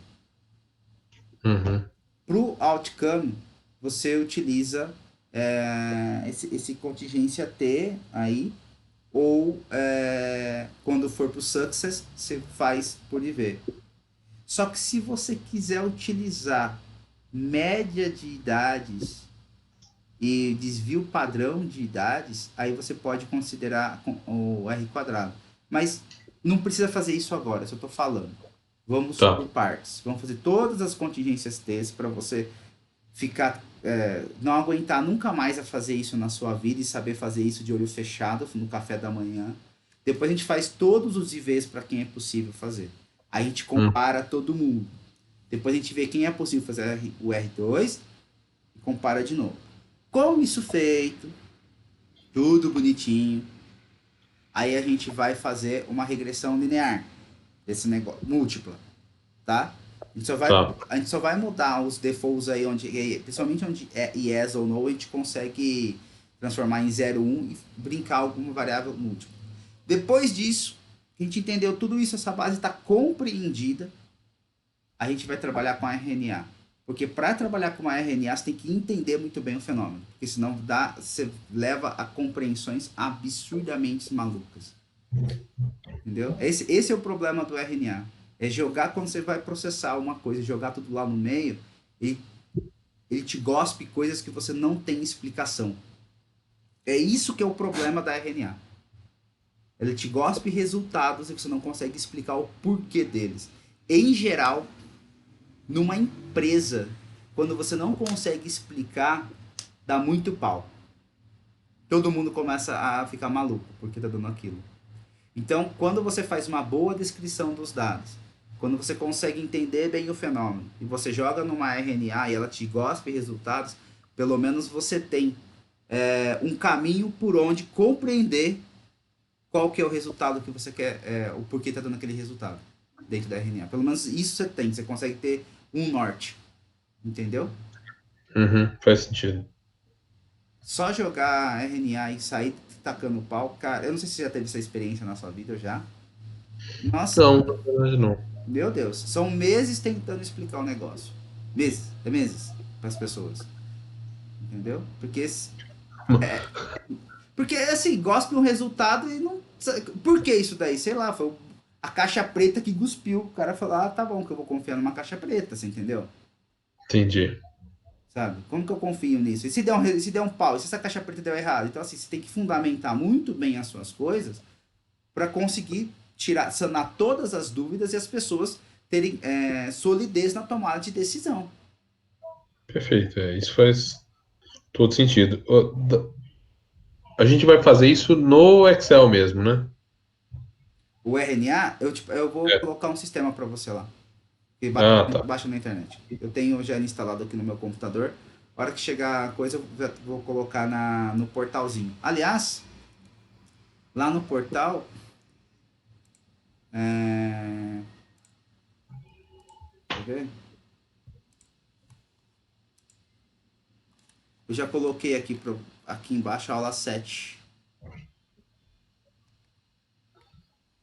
Uhum. para o outcome, você utiliza esse contingência T aí, ou quando for para o success, você faz por IV. Só que se você quiser utilizar média de idades e desvio padrão de idades, aí você pode considerar o R quadrado. Mas não precisa fazer isso agora, só estou falando. Vamos Tá. por partes. Vamos fazer todas as contingências T para você ficar não aguentar nunca mais a fazer isso na sua vida e saber fazer isso de olho fechado no café da manhã. Depois a gente faz todos os IVs para quem é possível fazer. Aí a gente Hum. compara todo mundo. Depois a gente vê quem é possível fazer o R2 e compara de novo. Com isso feito, tudo bonitinho, aí a gente vai fazer uma regressão linear desse negócio, múltipla, tá? Tá. A gente só vai mudar os defaults aí, principalmente onde é yes ou no, a gente consegue transformar em 0, 1 e brincar alguma variável múltipla. Depois disso, a gente entendeu tudo isso, essa base está compreendida, a gente vai trabalhar com a RNA. Porque para trabalhar com a RNA, você tem que entender muito bem o fenômeno. Porque senão você leva a compreensões absurdamente malucas. Entendeu? Esse é o problema do RNA. É jogar quando você vai processar uma coisa, jogar tudo lá no meio, ele, ele te gospe coisas que você não tem explicação. É isso que é o problema da RNA. Ele te gospe resultados e você não consegue explicar o porquê deles. Em geral, numa empresa, quando você não consegue explicar, dá muito pau. Todo mundo começa a ficar maluco porque tá dando aquilo. Então, quando você faz uma boa descrição dos dados, quando você consegue entender bem o fenômeno e você joga numa RNA e ela te gospe resultados, pelo menos você tem um caminho por onde compreender qual que é o resultado que você quer, o porquê está dando aquele resultado dentro da RNA. Pelo menos isso você tem, você consegue ter um norte, entendeu? Uhum, faz sentido. Só jogar RNA e sair tacando pau, cara, eu não sei se você já teve essa experiência na sua vida já. Nossa, Não, na verdade não. meu Deus, são meses tentando explicar o negócio. Meses, é meses para as pessoas, entendeu? Porque assim, gospe um resultado e não. Por que isso daí? Sei lá, foi a caixa preta que cuspiu. O cara falou, ah, tá bom, que eu vou confiar numa caixa preta, você entendeu? Entendi. Sabe? Como que eu confio nisso? E se der um pau, e se essa caixa preta deu errado? Então, assim, você tem que fundamentar muito bem as suas coisas para conseguir sanar todas as dúvidas e as pessoas terem solidez na tomada de decisão. Perfeito. Isso faz todo sentido. A gente vai fazer isso no Excel mesmo, né? O RNA, eu vou É. colocar um sistema para você lá. Que Ah, tá. baixa na internet. Eu tenho já instalado aqui no meu computador. A hora que chegar a coisa, eu vou colocar no portalzinho. Aliás, lá no portal, é, quer ver? Eu já coloquei aqui embaixo a aula 7.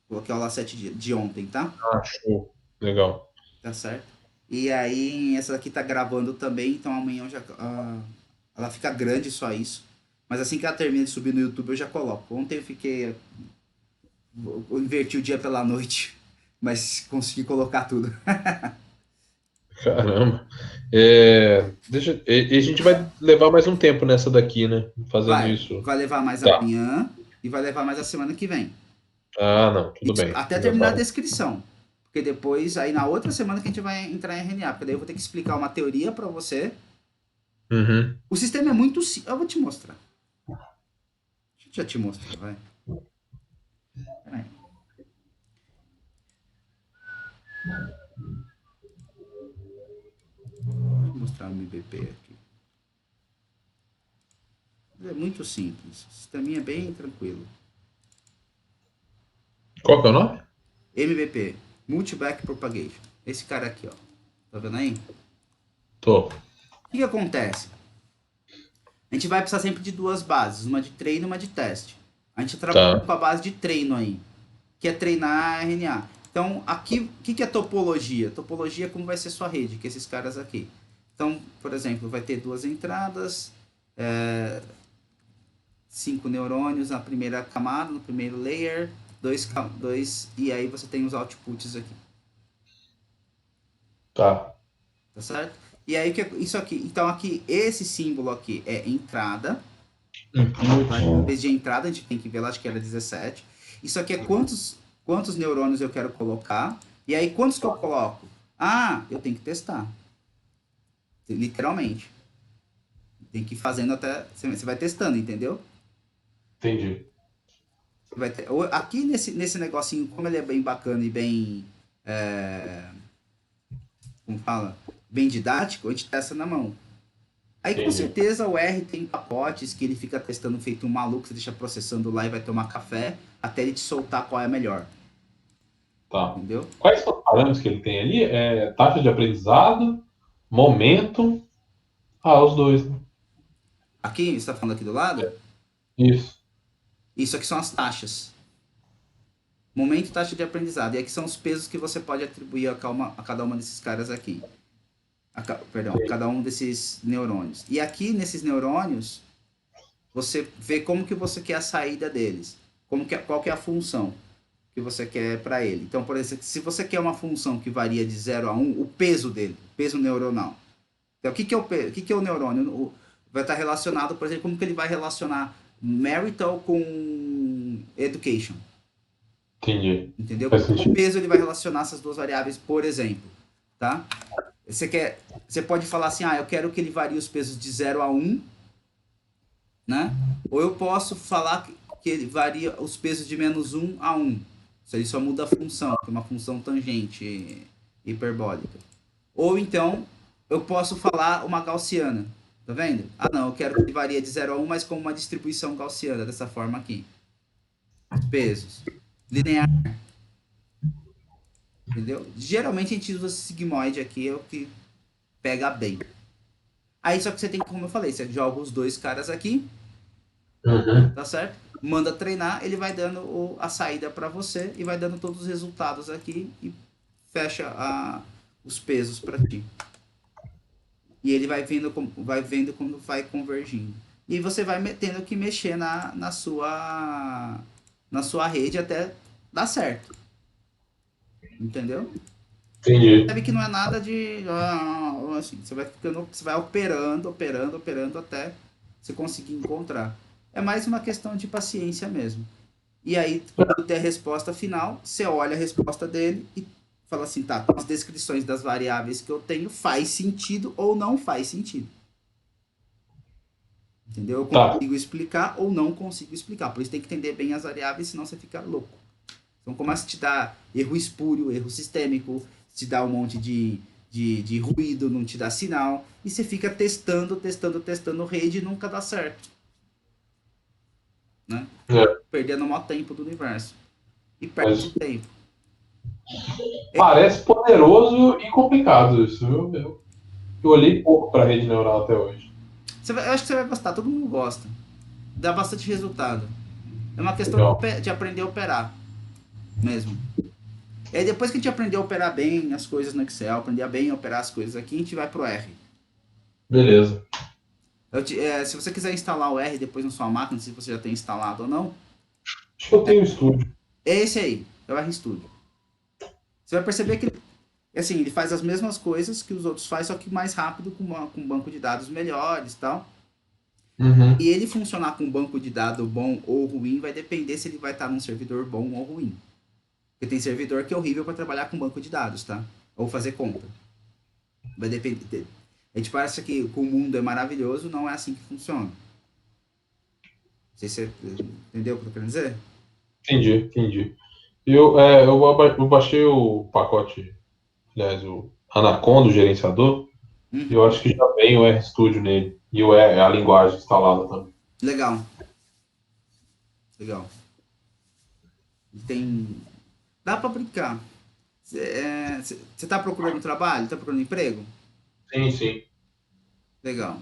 Coloquei a aula 7 de ontem, tá? Ah, show. Legal. Tá certo? E aí, essa daqui tá gravando também, então amanhã ela fica grande só isso. Mas assim que ela termina de subir no YouTube, eu já coloco. Ontem eu inverti o dia pela noite, mas consegui colocar tudo. Caramba. A gente vai levar mais um tempo nessa daqui, né? Fazendo isso. Vai levar mais Tá. amanhã e vai levar mais a semana que vem. Ah, não, tudo Isso, bem. até Já terminar a tá. descrição. Porque depois, aí na outra semana que a gente vai entrar em RNA, porque daí eu vou ter que explicar uma teoria para você. Uhum. O sistema é muito simples. Eu vou te mostrar. Deixa eu já te mostrar, vai. Peraí. Deixa eu mostrar o MBP aqui. É muito simples. O sisteminha é bem tranquilo. Qual que é o nome? MBP, Multiback Propagation. Esse cara aqui, ó. Tá vendo aí? Tô. O que acontece? A gente vai precisar sempre de duas bases, uma de treino e uma de teste. A gente trabalha Tá. com a base de treino aí, que é treinar RNA. Então, aqui, o que é topologia? Topologia é como vai ser sua rede, que é esses caras aqui. Então, por exemplo, vai ter duas entradas, 5 neurônios na primeira camada, no primeiro layer, dois, e aí você tem os outputs aqui, Tá. tá certo? E aí, isso aqui, então aqui, esse símbolo aqui é entrada, tá? Em Input. vez de entrada, a gente tem que ver lá, acho que era 17. Isso aqui é quantos neurônios eu quero colocar. E aí, quantos que eu coloco? Ah, eu tenho que testar. Literalmente. Tem que ir fazendo até. Você vai testando, entendeu? Entendi. Aqui nesse negocinho, como ele é bem bacana e bem. Como fala? Bem didático, a gente testa na mão. Aí com Entendi. certeza o R tem pacotes que ele fica testando feito um maluco, você deixa processando lá e vai tomar café até ele te soltar qual é a melhor. Tá. Entendeu? Quais são os parâmetros que ele tem ali? Taxa de aprendizado, momento. Ah, os dois, né? Aqui, você está falando aqui do lado? Isso. Isso aqui são as taxas. Momento e taxa de aprendizado. E aqui são os pesos que você pode atribuir a cada uma desses caras aqui. Perdão, a Entendi. cada um desses neurônios. E aqui, nesses neurônios, você vê como que você quer a saída deles. Qual que é a função que você quer para ele. Então, por exemplo, se você quer uma função que varia de 0 a 1, o peso dele, peso neuronal. Então, o que é o neurônio? Vai estar relacionado, por exemplo, como que ele vai relacionar marital com education. Entendi. Entendeu? Faz Qual sentido. peso ele vai relacionar essas duas variáveis, por exemplo, tá? Você pode falar assim, eu quero que ele varie os pesos de 0 a 1, né? Ou eu posso falar que ele varia os pesos de -1 a 1. Isso aí só muda a função, que é uma função tangente hiperbólica. Ou então, eu posso falar uma gaussiana. Tá vendo? Ah, não, eu quero que ele varie de 0 a 1, mas com uma distribuição gaussiana, dessa forma aqui. Os pesos. Linear, entendeu? Geralmente a gente usa esse sigmoide aqui, é o que pega bem. Aí só que você tem, como eu falei, você joga os dois caras aqui, Uhum. tá certo? Manda treinar, ele vai dando a saída para você e vai dando todos os resultados aqui e fecha os pesos para ti. E ele vai vendo quando vai convergindo. E você vai tendo que mexer na sua rede até dar certo. Entendeu? Entendi. Sabe que não é nada de assim, você vai ficando, você vai operando até você conseguir encontrar. É mais uma questão de paciência mesmo. E aí, quando der a resposta final, você olha a resposta dele e fala assim, tá, as descrições das variáveis que eu tenho faz sentido ou não faz sentido. Entendeu? Eu Tá. consigo explicar ou não consigo explicar. Por isso tem que entender bem as variáveis, senão você fica louco. Então começa a te dar erro espúrio, erro sistêmico, te dá um monte de ruído, não te dá sinal. E você fica testando rede e nunca dá certo. Né? É, Perdendo o maior tempo do universo. E perde mas tempo. parece poderoso e complicado isso, viu? Eu olhei pouco para rede neural até hoje. Eu acho que você vai gostar, todo mundo gosta. Dá bastante resultado. É uma questão Legal. de aprender a operar mesmo. E aí depois que a gente aprender a operar bem as coisas no Excel, aprender a bem operar as coisas aqui, a gente vai pro R. Beleza. Se você quiser instalar o R depois na sua máquina, se você já tem instalado ou não, Acho que eu tenho estúdio. é esse aí, é o RStudio. Você vai perceber que assim, ele faz as mesmas coisas que os outros fazem, só que mais rápido, com um banco de dados melhores e tal. Uhum. E ele funcionar com um banco de dados bom ou ruim vai depender se ele vai estar num servidor bom ou ruim. Porque tem servidor que é horrível para trabalhar com banco de dados, tá? Ou fazer conta. Vai depender. A gente parece que o mundo é maravilhoso, não é assim que funciona. Não sei se você entendeu o que eu tô querendo dizer? Entendi. Eu baixei o pacote, aliás, o Anaconda, o gerenciador, e eu Uhum. acho que já vem o RStudio nele. E a linguagem instalada também. Legal, legal. Tem. Dá para brincar. Você tá procurando trabalho? Tá procurando emprego? Sim. Legal.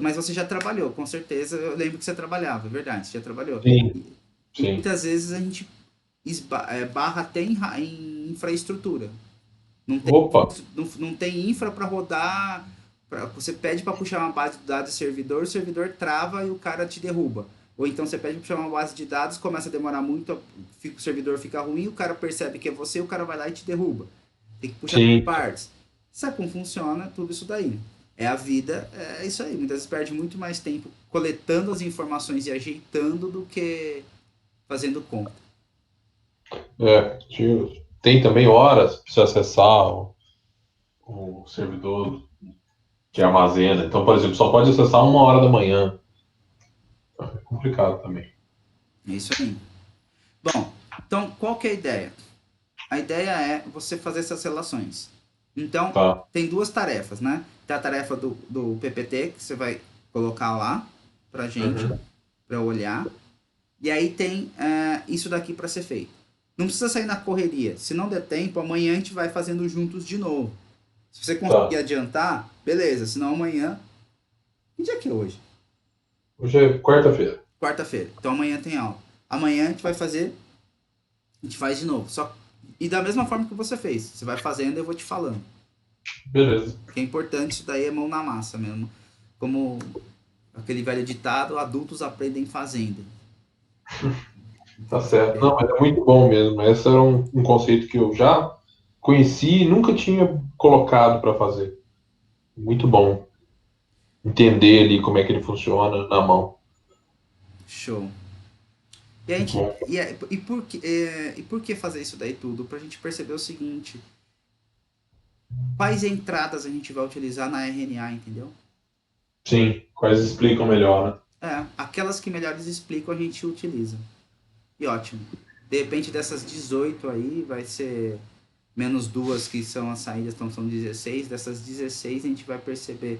Mas você já trabalhou, com certeza. Eu lembro que você trabalhava, é verdade, você já trabalhou. Sim, E sim. muitas vezes a gente barra até em infraestrutura. Não tem, Opa, não tem infra para rodar. Você pede para puxar uma base de dados servidor, o servidor trava e o cara te derruba. Ou então você pede para puxar uma base de dados, começa a demorar muito, o servidor fica ruim, o cara percebe que é você, o cara vai lá e te derruba. Tem que puxar sim. partes. Sabe como funciona tudo isso daí? É a vida, é isso aí. Muitas vezes perde muito mais tempo coletando as informações e ajeitando do que fazendo conta. Tem também horas para você acessar o servidor que armazena. Então, por exemplo, só pode acessar 1 hora da manhã. É complicado também. É isso aí. Bom, então qual que é a ideia? A ideia é você fazer essas relações. Então, Tá. tem duas tarefas, né? Tem a tarefa do PPT, que você vai colocar lá pra gente, Uhum. pra olhar. E aí tem isso daqui para ser feito. Não precisa sair na correria. Se não der tempo, amanhã a gente vai fazendo juntos de novo. Se você conseguir Tá. adiantar, beleza. Senão amanhã. Que dia que é hoje? Hoje é quarta-feira. Quarta-feira. Então amanhã tem aula. Amanhã a gente vai fazer. A gente faz de novo. E da mesma forma que você fez. Você vai fazendo e eu vou te falando. Beleza. Que é importante, isso daí é mão na massa mesmo. Como aquele velho ditado, adultos aprendem fazendo. Tá Então, certo. Não, mas é muito bom mesmo. Esse era um conceito que eu já conheci e nunca tinha colocado para fazer. Muito bom entender ali como é que ele funciona na mão. show. E a Muito gente. bom. E por que fazer isso daí tudo? Pra gente perceber o seguinte: quais entradas a gente vai utilizar na RNA, entendeu? Sim, quais explicam melhor, né? É, aquelas que melhores explicam a gente utiliza. E ótimo. De repente dessas 18 aí vai ser menos duas que são as saídas, então são 16. Dessas 16 a gente vai perceber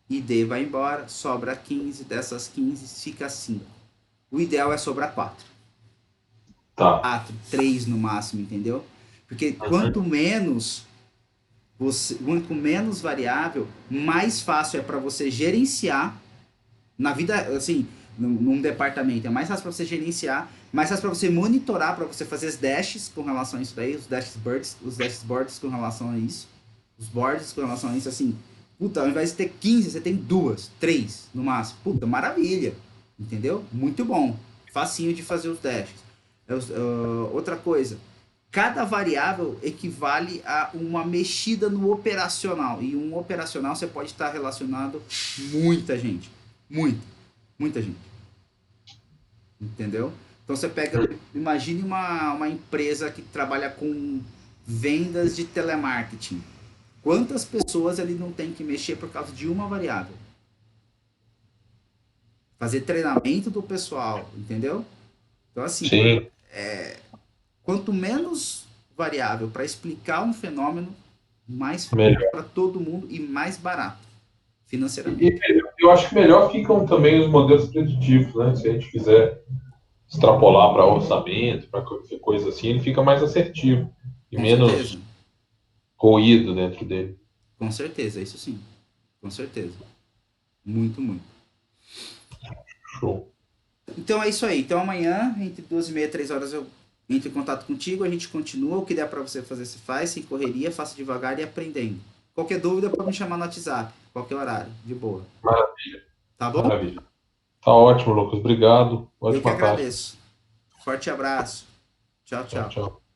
ID vai embora, sobra 15, dessas 15 fica 5. O ideal é sobrar 4. Tá. 4, 3 no máximo, entendeu? Porque Uhum. quanto menos variável, mais fácil é para você gerenciar na vida, assim, num departamento. É mais fácil para você gerenciar, mais fácil para você monitorar, para você fazer os dashes com relação a isso daí, os dashboards com relação a isso, os boards com relação a isso, assim, puta, ao invés de ter 15, você tem 2, 3 no máximo. Puta, maravilha, entendeu? Muito bom, facinho de fazer os dashes. Outra coisa, cada variável equivale a uma mexida no operacional. E um operacional você pode estar relacionado muita gente. Muita gente. Entendeu? Então você pega, imagine uma empresa que trabalha com vendas de telemarketing. Quantas pessoas ele não tem que mexer por causa de uma variável? Fazer treinamento do pessoal, entendeu? Então assim, Sim, quanto menos variável para explicar um fenômeno, mais fácil melhor. para todo mundo e mais barato E financeiramente. eu acho que melhor ficam também os modelos preditivos, né? Se a gente quiser extrapolar para orçamento, para qualquer coisa assim, ele fica mais assertivo e Com menos certeza. ruído dentro dele. Com certeza, isso sim. Com certeza. Muito, muito. Show. Então é isso aí. Então amanhã, entre 2h30 e 3 horas, eu entro em contato contigo, a gente continua. O que der para você fazer, você faz, sem correria, faça devagar e aprendendo. Qualquer dúvida, pode me chamar no WhatsApp, qualquer horário, de boa. Maravilha, Tá bom? maravilha. Tá ótimo, Lucas. Obrigado. Eu que Ótima tarde. agradeço. Forte abraço. Tchau, Tchau, tchau. tchau.